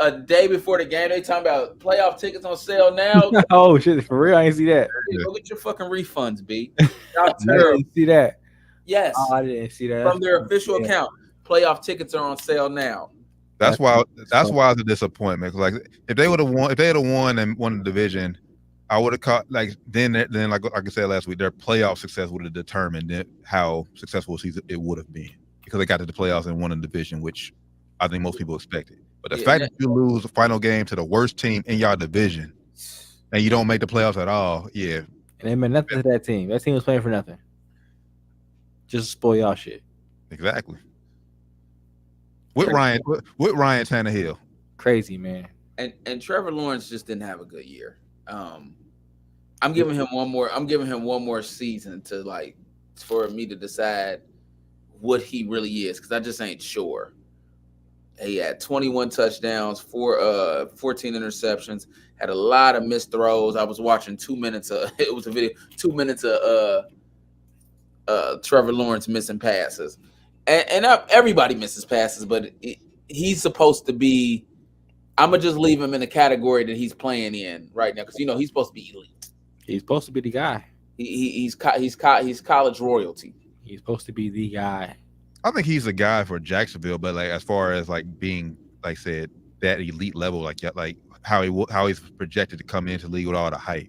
a day before the game, they talking about playoff tickets on sale now. Oh shit, for real? I didn't see that. Go get your fucking refunds, B. I didn't see that. Yes. Oh, I didn't see that. From their official account, playoff tickets are on sale now. That's why it's a disappointment. Like if they would have won and won the division, I would have caught then like I said last week, their playoff success would have determined how successful a season it would have been, because they got to the playoffs and won the division, which I think most people expected. But the fact that you lose the final game to the worst team in your division and you don't make the playoffs at all, and it meant nothing to that team. That team was playing for nothing. Just to spoil y'all shit. Exactly. With Ryan Tannehill. Crazy, man. And Trevor Lawrence just didn't have a good year. I'm giving him one more season for me to decide what he really is, because I just ain't sure. He had 21 touchdowns, 14 interceptions, had a lot of missed throws. I was watching 2 minutes of it was a video, 2 minutes of Trevor Lawrence missing passes. And everybody misses passes, but he's supposed to be. I'm gonna just leave him in the category that he's playing in right now, because he's supposed to be elite. He's supposed to be the guy. He's college royalty. He's supposed to be the guy. I think he's a guy for Jacksonville, but as far as being said, that elite level, how he's projected to come into the league with all the hype,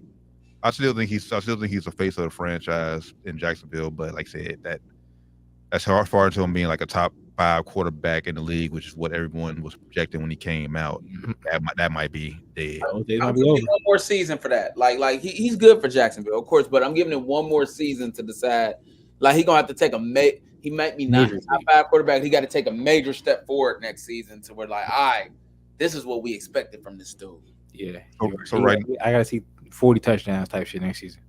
I still think he's the face of the franchise in Jacksonville. But like I said, that's far into him being a top 5 quarterback in the league, which is what everyone was projecting when he came out. That might be dead. I'm giving him one more season for that. He's good for Jacksonville, of course, but I'm giving him one more season to decide. He's gonna have to take he might be not a top 5 quarterback. He got to take a major step forward next season to where all right, this is what we expected from this dude. Yeah. So right, I gotta see 40 touchdowns type shit next season.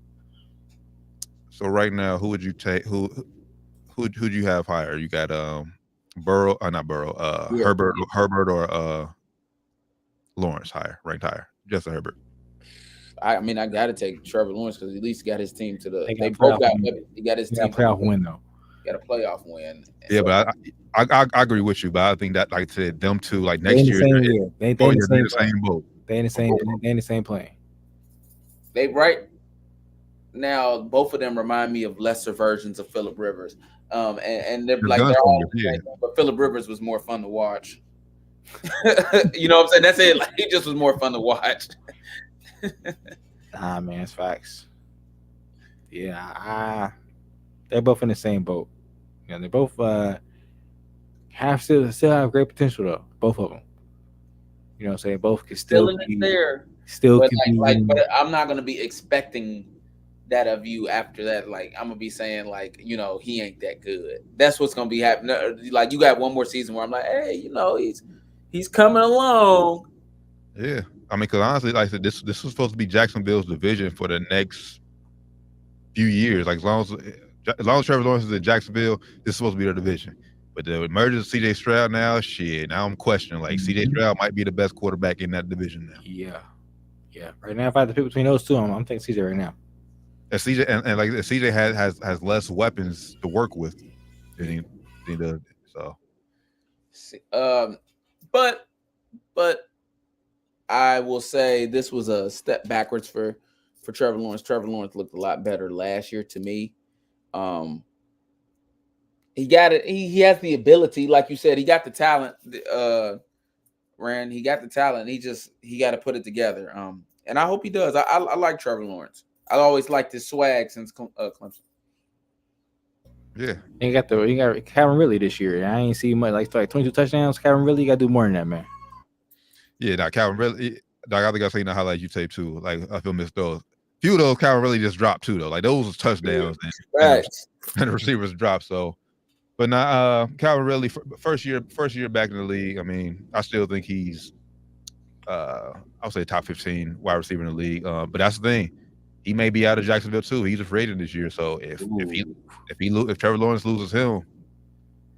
So right now, who would you take? Who'd you have higher? You got Burrow, not Burrow, Herbert or Lawrence ranked higher? Just a Herbert. I mean, I got to take Trevor Lawrence, because at least got his team to the. They both got. He got his team. Got a playoff win though. Got a playoff win. Yeah, but I agree with you. But I think that, like I said, them two next year, they in the same boat. They in the same plane. They right now, both of them remind me of lesser versions of Phillip Rivers. And they're all but Phillip Rivers was more fun to watch. You know what I'm saying? That's it. He just was more fun to watch. Man, it's facts. Yeah, they're both in the same boat. They both still have great potential though. Both of them. You know what I'm saying? Both can still in there. Still but, but I'm not gonna be expecting that of you after that. I'm gonna be saying he ain't that good. That's what's gonna be happening. You got one more season where I'm hey, he's coming along. Yeah, I mean, because honestly, like I said, this was supposed to be Jacksonville's division for the next few years. As long as Trevor Lawrence is in Jacksonville, this is supposed to be their division. But the emergence of C.J. Stroud now, shit. Now I'm questioning. Like C.J. Stroud might be the best quarterback in that division now. Yeah. Right now, if I had to pick between those two, I'm taking CJ right now. And CJ and like CJ has less weapons to work with than he does. So, but I will say this was a step backwards for Trevor Lawrence. Trevor Lawrence looked a lot better last year to me. He got it. He has the ability, like you said. He got the talent. Rand, he got the talent. He got to put it together. And I hope he does. I like Trevor Lawrence. I always liked his swag since Clemson. Yeah, he got Calvin Ridley this year. I ain't see much like 22 touchdowns. Calvin Ridley, you got to do more than that, man. Yeah, now Calvin Ridley. I think I seen the highlights you tape too. Like I feel missed those. Few of those Calvin Ridley just dropped too though. Like those was touchdowns and the receivers dropped. So, but now Calvin Ridley first year back in the league. I mean, I still think he's I'll say top 15 wide receiver in the league. But that's the thing. He may be out of Jacksonville too. He's a free agent this year. So if Trevor Lawrence loses him,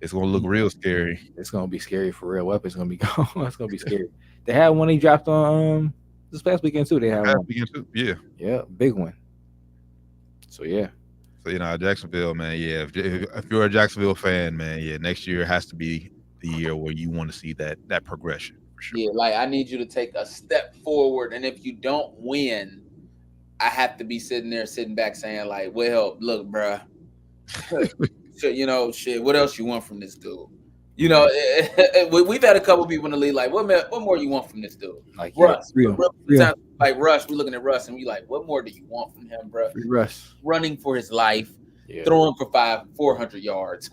it's gonna look real scary. It's gonna be scary for real. Weapons gonna be gone. It's gonna be scary. They had one he dropped on this past weekend too. They had one. Yeah, big one. So yeah. So Jacksonville, man. Yeah, if you're a Jacksonville fan, man, yeah, next year has to be the year where you want to see that progression for sure. Yeah, like I need you to take a step forward, and if you don't win, I have to be sitting back saying like, well, look, bruh. Shit. What else you want from this dude? We've had a couple people in the league like, what more you want from this dude? Like Russ, like Russ, we're looking at Russ and we like, what more do you want from him, bro? Russ running for his life, throwing for 400 yards.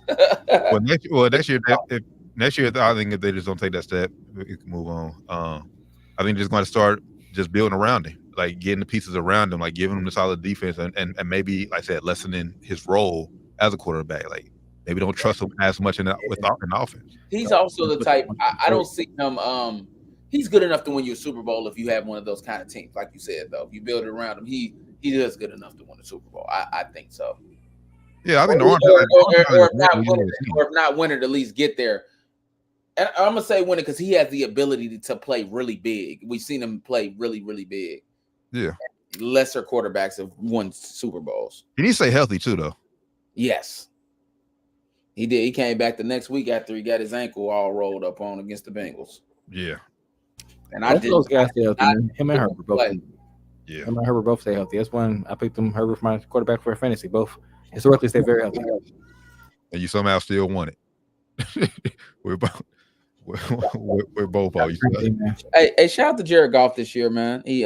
Next year, I think if they just don't take that step, we can move on. I think they're just going to start just building around him, like getting the pieces around him, like giving him the solid defense, and maybe, like I said, lessening his role as a quarterback. Like maybe don't trust him as much in offense. He's also the type. I don't see him. He's good enough to win you a Super Bowl if you have one of those kind of teams, like you said. Though if you build it around him, he is good enough to win a Super Bowl. I think so. Yeah, I think or if not win it, at least get there. And I'm gonna say win it because he has the ability to play really big. We've seen him play really, really big. Yeah. Lesser quarterbacks have won Super Bowls. He needs to stay healthy too, though. Yes. He did. He came back the next week after he got his ankle all rolled up on against the Bengals. Yeah. And I did. Those guys stay healthy. Him and Herbert both. Yeah. Him and Herbert both stay healthy. That's when I picked them Herbert for my quarterback for fantasy. Both historically stay very healthy. And you somehow still won it. We're both all you. Hey, shout out to Jared Goff this year, man. He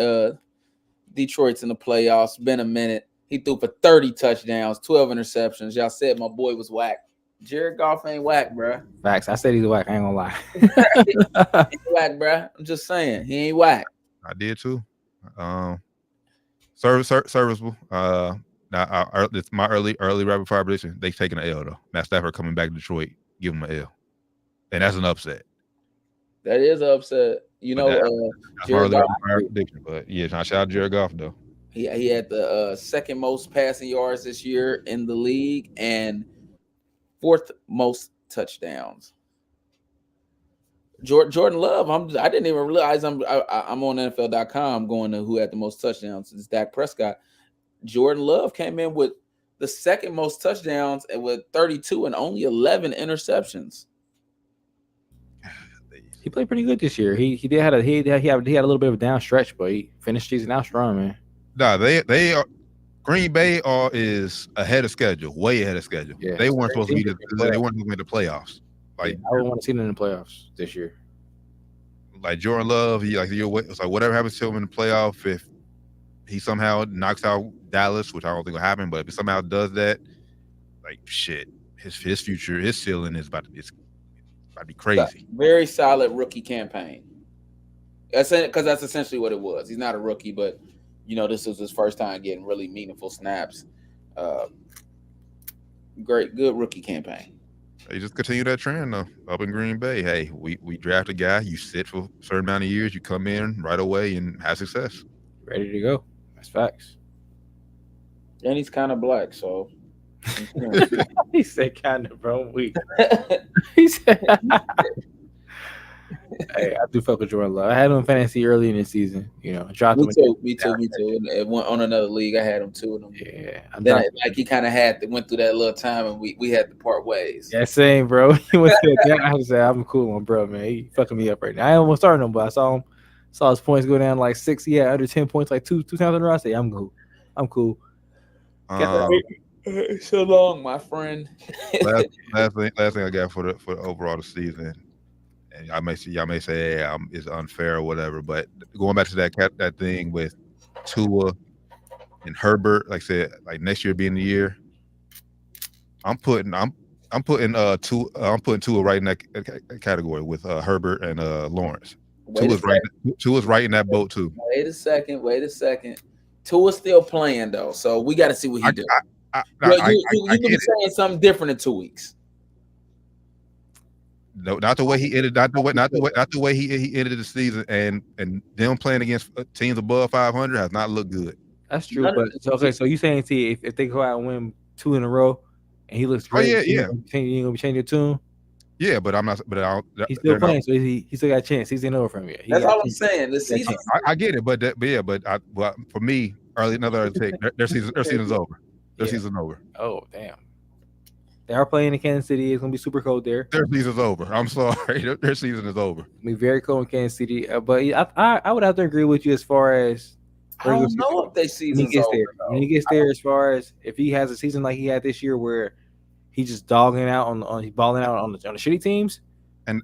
Detroit's in the playoffs. Been a minute. He threw for 30 touchdowns, 12 interceptions. Y'all said my boy was whack. Jared Goff ain't whack, bro. Facts. I said he's whack. I ain't gonna lie. He ain't whack, bro. I'm just saying he ain't whack. I did too. Serviceable. Now it's my early rapid fire prediction. They taking an L though. Matt Stafford coming back to Detroit, give him an L, and that's an upset. That is an upset. Jared Goff. Prediction, but yeah, shout out to Jared Goff though. He had the second most passing yards this year in the league and fourth most touchdowns. Jordan Love. I didn't even realize I'm on NFL.com going to who had the most touchdowns. It's Dak Prescott. Jordan Love came in with the second most touchdowns and with 32 and only 11 interceptions. He played pretty good this year. He had a little bit of a down stretch, but he finished season out strong, man. Nah, they are. Green Bay is ahead of schedule, way ahead of schedule. Yeah, they weren't supposed to be they weren't going to the playoffs. Like I would want to see them in the playoffs this year. Like Jordan Love, it's like whatever happens to him in the playoff, if he somehow knocks out Dallas, which I don't think will happen, but if he somehow does that, like shit, his future, his ceiling is about to be crazy. Very solid rookie campaign. That's essentially what it was. He's not a rookie, but this was his first time getting really meaningful snaps. Good rookie campaign. Hey, just continue that trend though. Up in Green Bay, hey, we draft a guy, you sit for a certain amount of years, you come in right away and have success. Ready to go. That's facts. And he's kind of black, so He said kind of, bro. He said, "Hey, I do fuck with Jordan Love. I had him in fantasy early in the season. You know, dropped him. Me too. And on another league, I had him too. Yeah, then he kind of went through that little time, and we had to part ways. Yeah, same, bro. He went to that. I said, I'm cool on bro, man. He fucking me up right now. I ain't almost starting him, but I saw his points go down like 6. He had under 10 points like two times in a row. I say, I'm cool. So long, my friend. last thing I got for the overall the season, and y'all may say, hey, it's unfair or whatever, but going back to that thing with Tua and Herbert, like I said, like next year being the year, I'm putting Tua right in that category with Herbert and Lawrence. Tua's right in that boat too. Wait a second. Tua's still playing though, so we got to see what he does. You can be saying something different in 2 weeks. No, not the way he ended. Not the way he ended the season, and them playing against teams above 500 has not looked good. That's true, so you saying if they go out and win 2 in a row, and he looks great, yeah. You gonna be changing your tune? Yeah, but I'm not. But he's still playing, so he still got a chance. He's in over from you. That's all I'm saying. The season. I get it, but for me, another take. Their season's over. Their season's over. Oh damn! They are playing in Kansas City. It's gonna be super cold there. Their season's over. I'm sorry. Their season is over. It'll be very cold in Kansas City. But I would have to agree with you as far as I don't know if they season's over. When he gets there, as far as if he has a season like he had this year, where he's just dogging out he's balling out on the shitty teams. And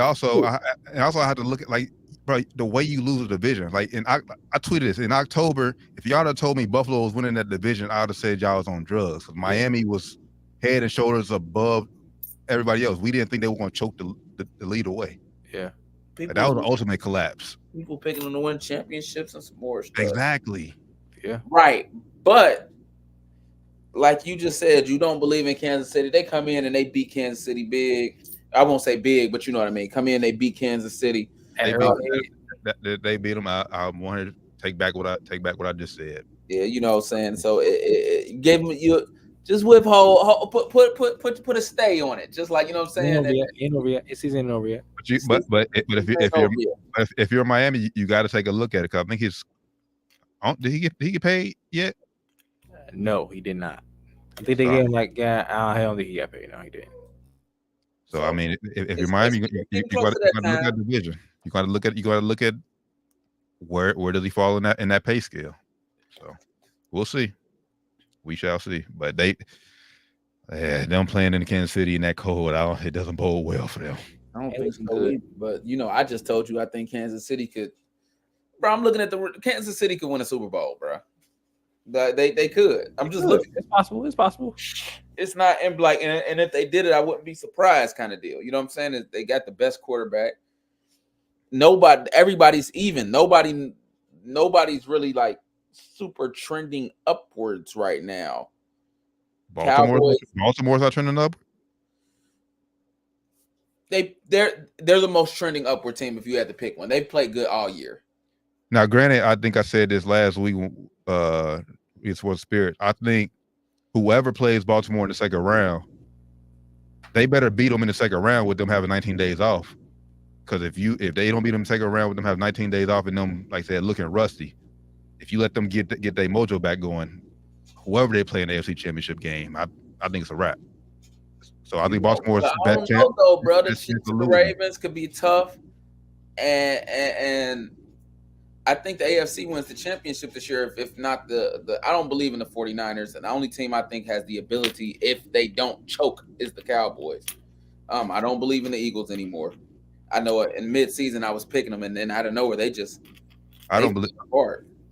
also I have to look at like, bro, the way you lose a division. Like, I tweeted this in October. If y'all had told me Buffalo was winning that division, I would have said y'all was on drugs. Because Miami was head and shoulders above everybody else. We didn't think they were going to choke the lead away. Yeah, that was the ultimate collapse. People picking them to win championships and some more stuff. Exactly. Yeah. Right, but like you just said, you don't believe in Kansas City. They come in and they beat Kansas City big. I won't say big, but you know what I mean. Come in, they beat Kansas City. They beat them. I wanted to take back what I just said. Yeah, you know what I'm saying. So it gave them you just withhold, put a stay on it, just like you know what I'm saying. Ain't over yet. It's season ain't over yet. But if you're Miami, you got to take a look at it. Cause I think did he get paid yet? No, he did not. I think they gave him I don't think he got paid. No, he didn't. So I mean, if you're Miami, you got to look at the division. You got to look at where does he fall in that pay scale. So we'll see. We shall see. But them playing in Kansas City in that cold, it doesn't bode well for them. I don't think so either. But I just told you I think Kansas City could. Bro, I'm looking at Kansas City could win a Super Bowl, bro. They could. I'm just looking. It's possible. It's possible. It's not and if they did it, I wouldn't be surprised, kind of deal. You know what I'm saying? They got the best quarterback. Everybody's even. Nobody's really like super trending upwards right now. Baltimore's not trending up. They're the most trending upward team if you had to pick one. They played good all year. Now, granted, I think I said this last week. It's for Spirit. I think whoever plays Baltimore in the second round, they better beat them in the second round with them having 19 days off. Because if they don't beat them in the second round with them having 19 days off and them, like I said, looking rusty, if you let them get their mojo back going, whoever they play in the AFC Championship game, I think it's a wrap. So I think Baltimore's best chance. Though, bro, the Ravens could be tough, and I think the AFC wins the championship this year. If not the I don't believe in the 49ers, and the only team I think has the ability, if they don't choke, is the Cowboys. I don't believe in the Eagles anymore. I know in mid-season I was picking them, and then out of nowhere they don't believe.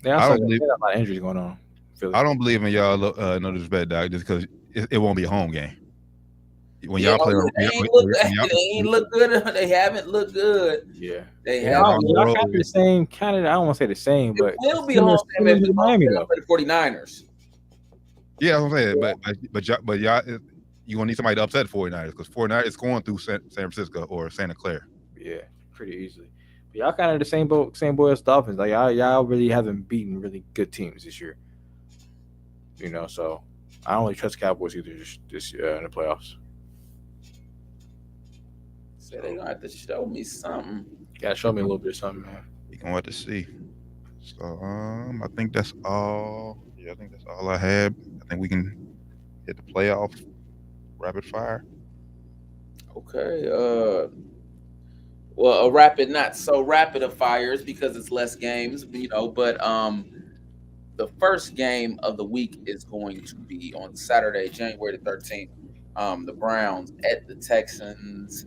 They also got a lot of injuries going on. I don't believe in y'all. No disrespect, Doc, just because it won't be a home game. When y'all play, they ain't look good. They haven't looked good. Yeah, they have. Y'all kind of the same. Kind of. I don't want to say the same, but it will be a home game if Miami though. The 49ers. Yeah, I'm saying, but y'all, you gonna need somebody to upset 49ers because 49ers is going through San Francisco or Santa Clara. Yeah, pretty easily. But y'all kind of the same boat as Dolphins. Like y'all really haven't beaten really good teams this year. You know, so I don't really trust Cowboys either this in the playoffs. So they're gonna have to show me something. You gotta show me a little bit of something, man. You gonna have to see. So I think that's all. Yeah, I think that's all I had. I think we can hit the playoff rapid fire. Okay. Well, a rapid, not so rapid of fires because it's less games, but the first game of the week is going to be on Saturday, January the 13th. The Browns at the Texans.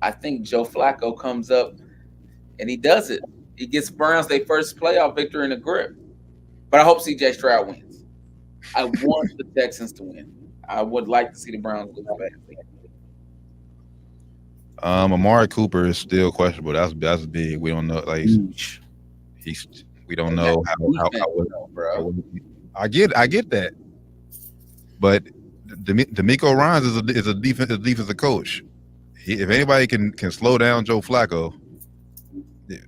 I think Joe Flacco comes up and he does it. He gets Browns their first playoff victory in the grip. But I hope C.J. Stroud wins. I want the Texans to win. I would like to see the Browns lose badly. Amari Cooper is still questionable. That's big. We don't know. Like we don't know how I get that, but DeMeco Ryans is a defensive coach. If anybody can slow down Joe Flacco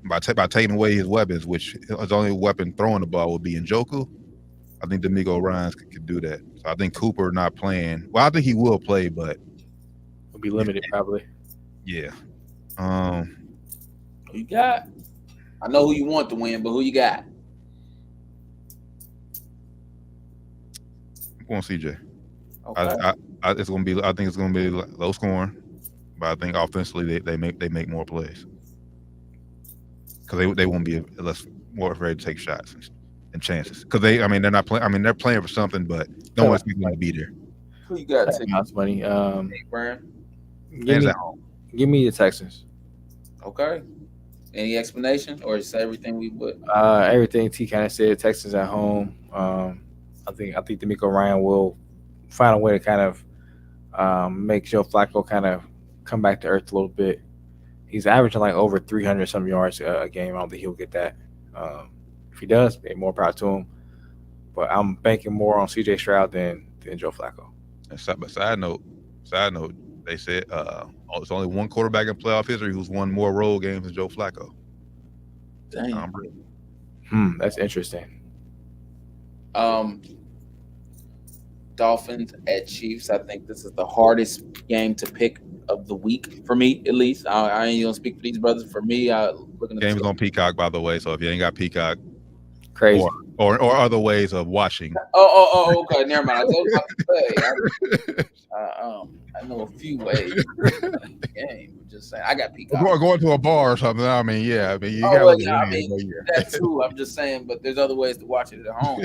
by taking away his weapons, which his only weapon throwing the ball would be Njoku, I think DeMeco Ryans could do that. So I think Cooper not playing. Well, I think he will play, but will be limited probably. Yeah. Who you got? I know who you want to win, but who you got? I'm going CJ. Okay. I think it's gonna be low scoring, but I think offensively they make more plays because they won't be more afraid to take shots and chances because they're not playing. I mean, they're playing for something, but no one's going to be there. Who you got? House money. Give me the Texans. Okay. Any explanation, or is everything we would? Everything T kind of said. Texans at home. I think DeMeco Ryan will find a way to kind of make Joe Flacco kind of come back to earth a little bit. He's averaging like over 300 some yards a game. I don't think he'll get that. If he does, more power to him. But I'm banking more on C.J. Stroud than Joe Flacco. And side note, they said there's only one quarterback in playoff history who's won more road games than Joe Flacco. Dang. That's interesting. Dolphins at Chiefs. I think this is the hardest game to pick of the week for me, at least. I ain't gonna speak for these brothers. For me, game is on Peacock, by the way. So if you ain't got Peacock, crazy. Or other ways of watching. Okay, never mind. I told you about to say. I know a few ways. Game. I'm just saying, I got Peacock. Going to a bar or something. I mean, you got that too. I'm just saying, but there's other ways to watch it at home.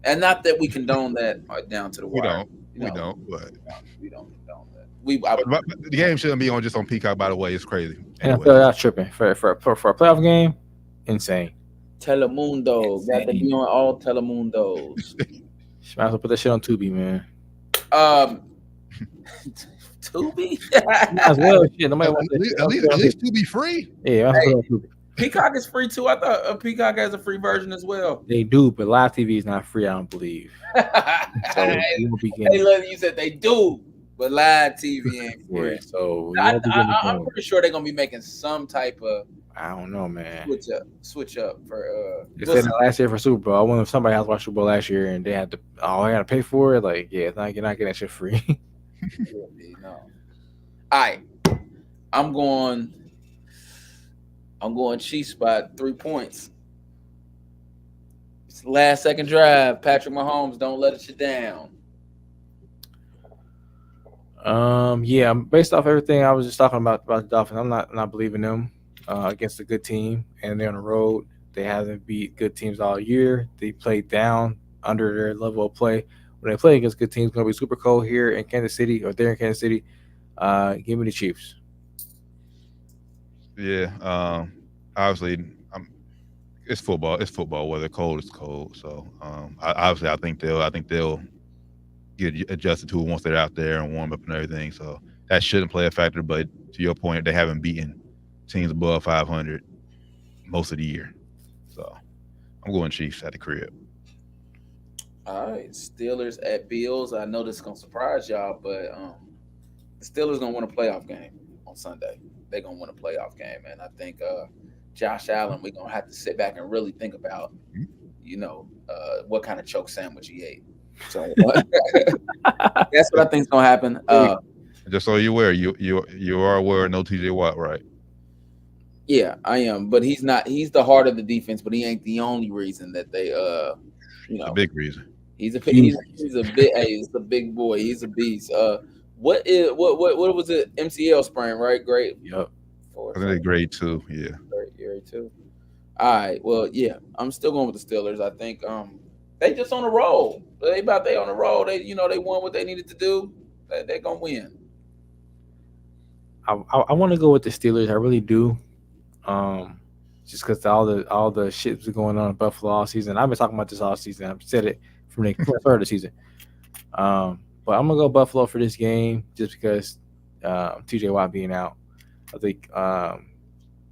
And not that we condone that down to the wire. We don't. But we don't condone that. The game shouldn't be just on Peacock. By the way, it's crazy. Anyway. NFL y'all tripping for a playoff game. Insane. Telemundo. Got to be on all Telemundos. Might as well put that shit on Tubi, man. Tubi? Might as well. Shit. Nobody wants at least Tubi free. Yeah, Peacock is free too. I thought Peacock has a free version as well. They do, but live TV is not free. I don't believe. You said they do, but live TV ain't free. Yeah, so I'm pretty sure they're gonna be making some type of. I don't know, man. Switch up for. They said that last year for Super Bowl. I wonder if somebody else watched Super Bowl last year and they had to. I got to pay for it. Like, yeah, you're not getting that shit free. No. All right, I'm going Chiefs by 3 points. It's the last second drive. Patrick Mahomes, don't let you down. Yeah, based off everything I was just talking about the Dolphins, I'm not believing them against a good team, and they're on the road. They haven't beat good teams all year. They played down under their level of play. When they play against good teams, it's going to be super cold here in Kansas City, or there in Kansas City. Give me the Chiefs. Yeah, obviously, it's football. It's football. Whether cold is cold. So, I think they'll get adjusted to it once they're out there and warm up and everything. So that shouldn't play a factor. But to your point, they haven't beaten teams above 500 most of the year. So I'm going Chiefs at the crib. All right, Steelers at Bills. I know this is gonna surprise y'all, but the Steelers gonna win a playoff game on Sunday. They're gonna win a playoff game, and I think Josh Allen, we're gonna have to sit back and really think about, what kind of choke sandwich he ate. So that's what I think is gonna happen. Just so you're aware, you are aware of no TJ Watt, right? Yeah, I am, but he's not. He's the heart of the defense, but he ain't the only reason that they It's a big reason. He's a big he's a big boy. He's a beast. What was it? MCL sprain, right? Great. Yep. I think grade 2. Yeah. Grade 2. All right. Well, yeah, I'm still going with the Steelers. I think they just on a roll. They on a roll. They they won what they needed to do. They're gonna win. I want to go with the Steelers. I really do. Just because all the shit was going on in Buffalo all season. I've been talking about this all season. I've said it from the start of the season. But I'm gonna go Buffalo for this game just because TJ Watt being out. I think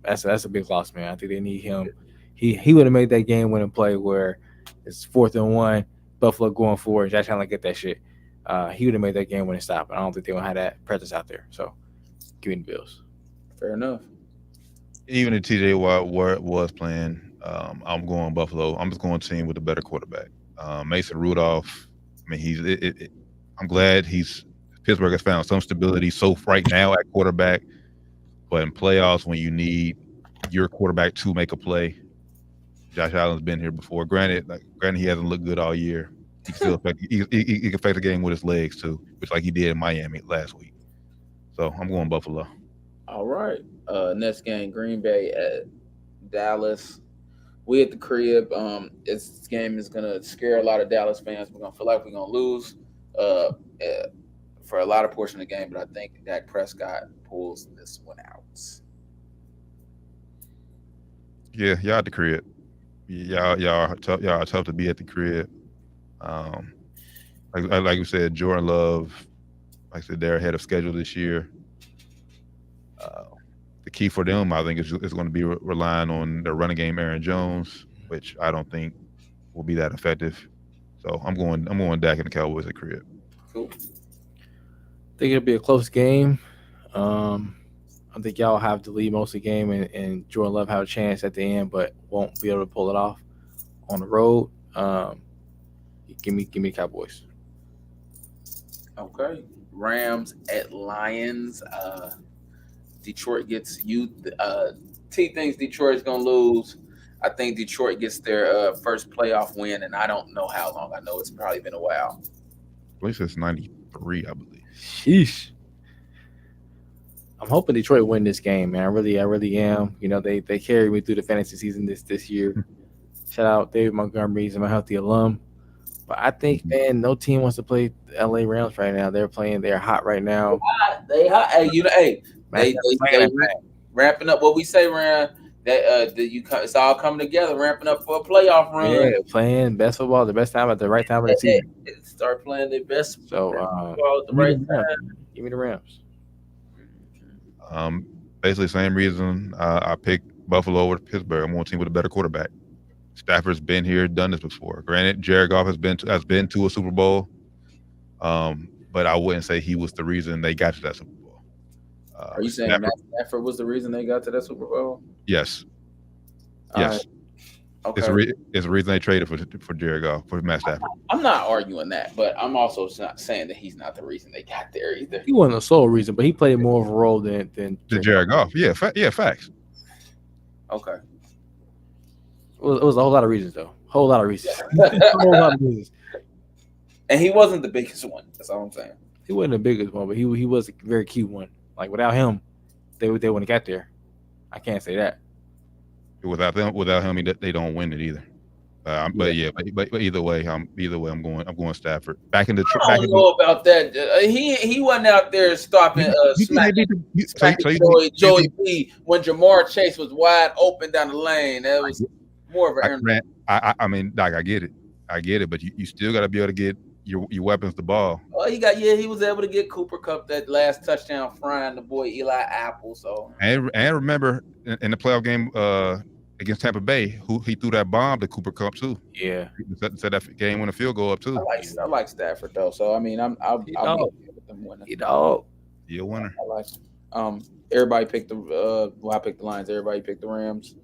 that's a big loss, man. I think they need him. He would have made that game winning play where it's 4th and 1, Buffalo going forward. Josh Allen get that shit. He would have made that game winning stop. I don't think they would have that presence out there. So give me the Bills. Fair enough. Even if TJ Watt was playing, I'm going Buffalo. I'm just going team with a better quarterback. Mason Rudolph. I mean, I'm glad Pittsburgh has found some stability right now at quarterback, but in playoffs when you need your quarterback to make a play, Josh Allen's been here before. Granted, he hasn't looked good all year. He can still affect the game with his legs too, which like he did in Miami last week. So I'm going Buffalo. All right. Next game, Green Bay at Dallas. We at the crib. This game is gonna scare a lot of Dallas fans. We're gonna feel like we're gonna lose for a lot of portion of the game, but I think Dak Prescott pulls this one out. Yeah, y'all at the crib. Y'all are tough to be at the crib. Like we said, Jordan Love, like I said, they're ahead of schedule this year. The key for them, I think, is going to be relying on their running game, Aaron Jones, which I don't think will be that effective. So I'm going Dak and the Cowboys at crib. Cool. I think it'll be a close game. I think y'all have to lead most of the game, and Jordan Love have a chance at the end, but won't be able to pull it off on the road. Give me Cowboys. Okay. Rams at Lions. Detroit gets you. T thinks Detroit's gonna lose. I think Detroit gets their first playoff win, and I don't know how long. I know it's probably been a while. At least it's 93, I believe. Sheesh. I'm hoping Detroit win this game, man. I really am. They carried me through the fantasy season this year. Shout out David Montgomery. He's my healthy alum. But I think, man, no team wants to play the LA Rams right now. They're hot right now. They hot. Hey, they ramping up. What we say, Rand, that it's all coming together, ramping up for a playoff run. Yeah, playing best football at the best time at the right time of the season. Start playing their best football at the right time. Give me the Rams. Basically, same reason I picked Buffalo over Pittsburgh. I'm on a team with a better quarterback. Stafford's been here, done this before. Granted, Jared Goff has been to a Super Bowl, but I wouldn't say he was the reason they got to that Super Bowl. Are you saying Matt Stafford was the reason they got to that Super Bowl? Yes. Yes. Right. Okay. It's the reason they traded for Jared Goff, for Matt Stafford. I'm not arguing that, but I'm also not saying that he's not the reason they got there either. He wasn't the sole reason, but he played more of a role than Jared Goff. Yeah, facts. Okay. It was a whole lot of reasons, though. A whole lot of reasons. And he wasn't the biggest one. That's all I'm saying. He wasn't the biggest one, but he was a very key one. Like, without him, they wouldn't have got there. I can't say that. Without him, they don't win it either. But either way, I'm going Stafford. Back in the. I don't know about that. He wasn't out there stopping Joey B when Jamar Chase was wide open down the lane. That was more of an. I mean, Doc, I get it, but you still got to be able to get your weapons the ball. Oh, he was able to get Cooper Kupp that last touchdown, frying the boy Eli Apple. So and remember in the playoff game against Tampa Bay, he threw that bomb to Cooper Kupp too. Yeah, set that game when the field goal up too. I like Stafford though, so I mean I'll be with them winning. You're a winner. I like him. Everybody picked I picked the Lions. Everybody picked the Rams.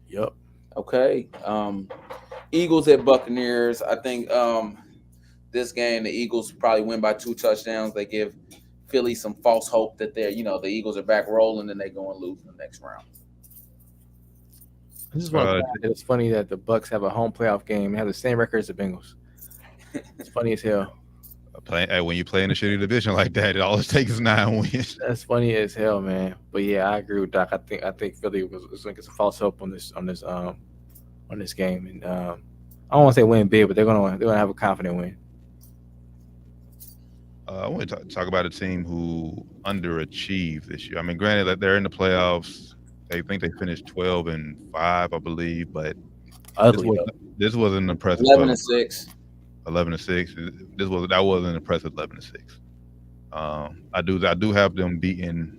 Yep. Okay. Eagles at Buccaneers. I think this game the Eagles probably win by 2 touchdowns. They give Philly some false hope that they're the Eagles are back rolling and they go and lose in the next round. I just want to point out that it's funny that the Bucks have a home playoff game and have the same record as the Bengals. It's funny as hell. When you play in a shitty division like that, all it takes is 9 wins. That's funny as hell, man. But yeah, I agree with Doc. I think Philly was like some false hope on this game, and I don't want to say win big, but they're gonna have a confident win. I want to talk about a team who underachieved this year. I mean, granted that they're in the playoffs. They think they finished 12-5, I believe, but this wasn't an impressive. 11-6. 11-6. That wasn't impressive. 11-6. I do have them beating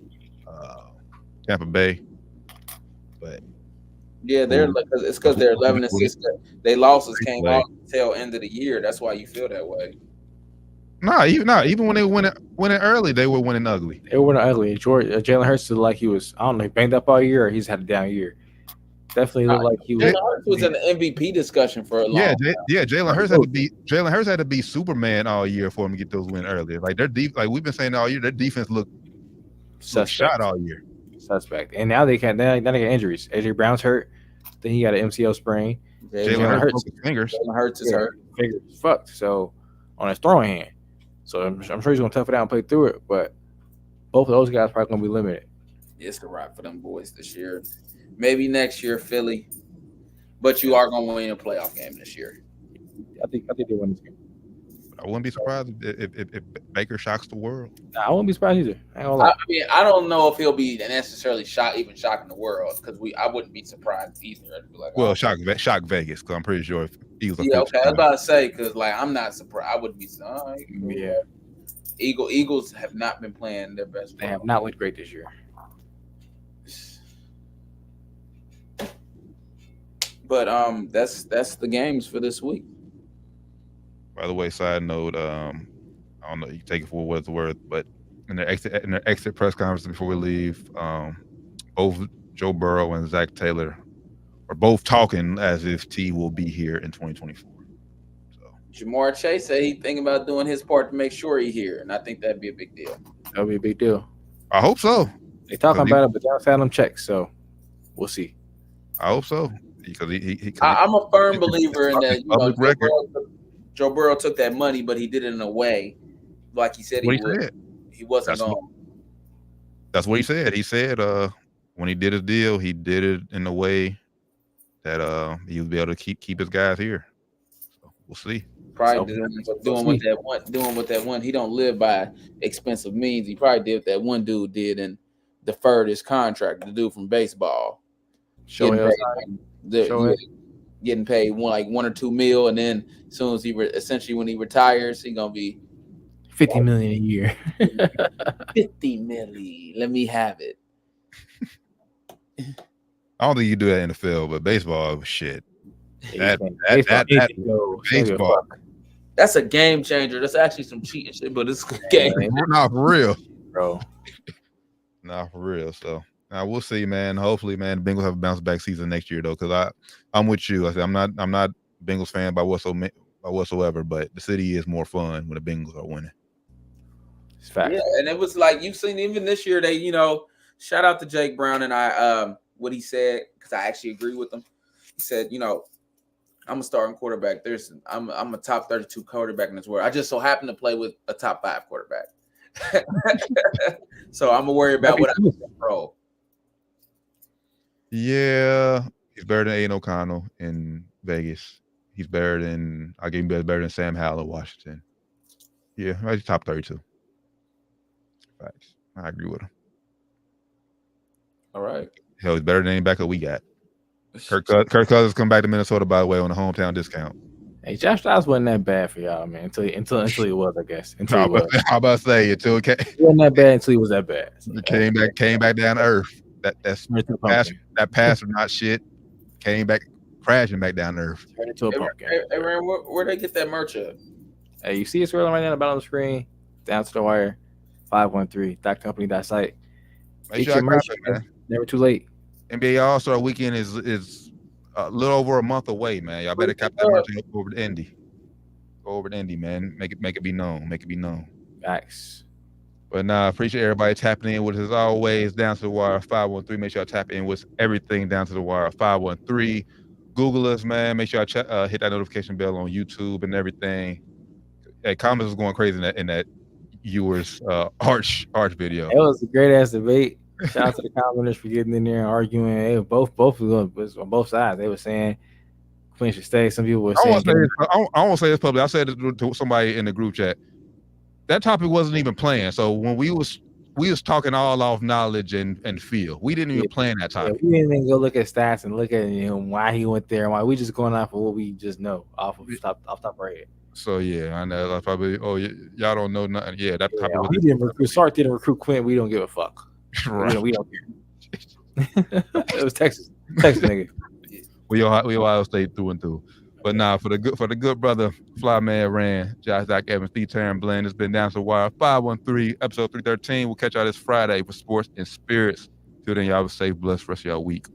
Tampa Bay, but yeah, it's because they're 11-6. They losses came off the tail end of the year. That's why you feel that way. Even when they were winning early, they were winning ugly. They were winning ugly. Jalen Hurts looked like he was, I don't know, banged up all year or he's had a down year. Definitely looked like he was. Jalen Hurts was in the MVP discussion for a long time. Jalen Hurts had to be Superman all year for him to get those wins early. Like their like we've been saying all year, their defense looked shot all year. Suspect. And now they get injuries. AJ Brown's hurt. Then he got an MCL sprain. Jalen Hurts fingers. Jalen Hurts is hurt. Fingers fucked. So on his throwing hand. So I'm sure he's gonna tough it out and play through it. But both of those guys probably gonna be limited. It's the rock for them boys this year. Maybe next year, Philly. But you are gonna win a playoff game this year. I think they win this game. I wouldn't be surprised if Baker shocks the world. Nah, I wouldn't be surprised either. I mean, I don't know if he'll be necessarily shocking the world because I wouldn't be surprised either. I'd be like, shock Vegas because I'm pretty sure if Eagles. Yeah, okay. I was about to say because I'm not surprised. I wouldn't be. Yeah. Eagles have not been playing their best. They have not looked great this year. But that's the games for this week. By the way, side note, I don't know, you can take it for what it's worth, but in their exit press conference before we leave, both Joe Burrow and Zach Taylor are both talking as if T will be here in 2024. So Jamar Chase said he's thinking about doing his part to make sure he's here, and I think that'd be a big deal. That'll be a big deal. I hope so. They talking about it, but they don't have them checks, so we'll see. I hope so because I'm a firm believer in that. Joe Burrow took that money, but he did it in a way, like he said he would. He wasn't going. That's what he said. He said when he did his deal, he did it in a way that he would be able to keep his guys here. So we'll see. Probably doing what that one. He don't live by expensive means. He probably did what that one dude did and deferred his contract. The dude from baseball. Getting paid $1 or $2 million, and then as soon as when he retires, he gonna be $50 million a year. $50 million. Let me have it. I don't think you do that in the NFL, but baseball, shit. That baseball. That's a game changer. That's actually some cheating shit, but it's a game. Not for real, bro. Not for real. So. Now we'll see, man. Hopefully, man, the Bengals have a bounce back season next year, though. Because I'm with you. I said I'm not a Bengals fan by whatsoever, but the city is more fun when the Bengals are winning. It's fact. Yeah, and it was like you've seen even this year. They, shout out to Jake Brown and I. What he said because I actually agree with him. He said, I'm a starting quarterback. I'm a top 32 quarterback in this world. I just so happen to play with a top 5 quarterback. So I'm gonna worry about what I control. Yeah, he's better than Aiden O'Connell in Vegas. He's better than better than Sam Howell in Washington. Yeah, he's top 32. Facts. I agree with him. All right. Hell, he's better than any backup we got. Kirk Cousins come back to Minnesota, by the way, on a hometown discount. Hey, Josh Dobbs wasn't that bad for y'all, man. Until he was, I guess. How about to say until it he wasn't that bad until he was that bad. He came back down to earth. That pass was not shit. Came back crashing back down to earth. Turned into a pumpkin. Hey, Rand, where they get that merch at? Hey, you see it scrolling right now at the bottom of the screen, down to the wire, 513.company.site. Make sure I grab it, man. Never too late. NBA All-Star Weekend is a little over a month away, man. Y'all better cap that merch over to Indy. Go over to Indy, man. Make it be known. Make it be known. Facts. But nah, appreciate everybody tapping in with us as always. Down to the wire 513. Make sure I tap in with everything down to the wire 513. Google us, man. Make sure I hit that notification bell on YouTube and everything. Hey, comments was going crazy in that viewers arch video. It was a great ass debate. Shout out to the commenters for getting in there and arguing. They were both was on both sides. They were saying Quinn should stay. Some people were saying I won't say this publicly. I said it to somebody in the group chat. That topic wasn't even planned. So when we was talking all off knowledge and feel. We didn't even plan that topic. Yeah, we didn't even go look at stats and look at why he went there and why we just going off of what we just know off top of our head. So yeah, I know. I probably y'all don't know nothing. Yeah, that topic. He didn't recruit. Sark didn't recruit Quinn. We don't give a fuck. Right. We don't care. It was Texas nigga. We Ohio State through and through. But nah, for the good brother, Flyman Ran, Josh, Doc Evans, Steve Taryn Blend. It's been Down to the Wire 513, episode 313. We'll catch y'all this Friday for sports and spirits. Till then, y'all have a safe, blessed rest of y'all week.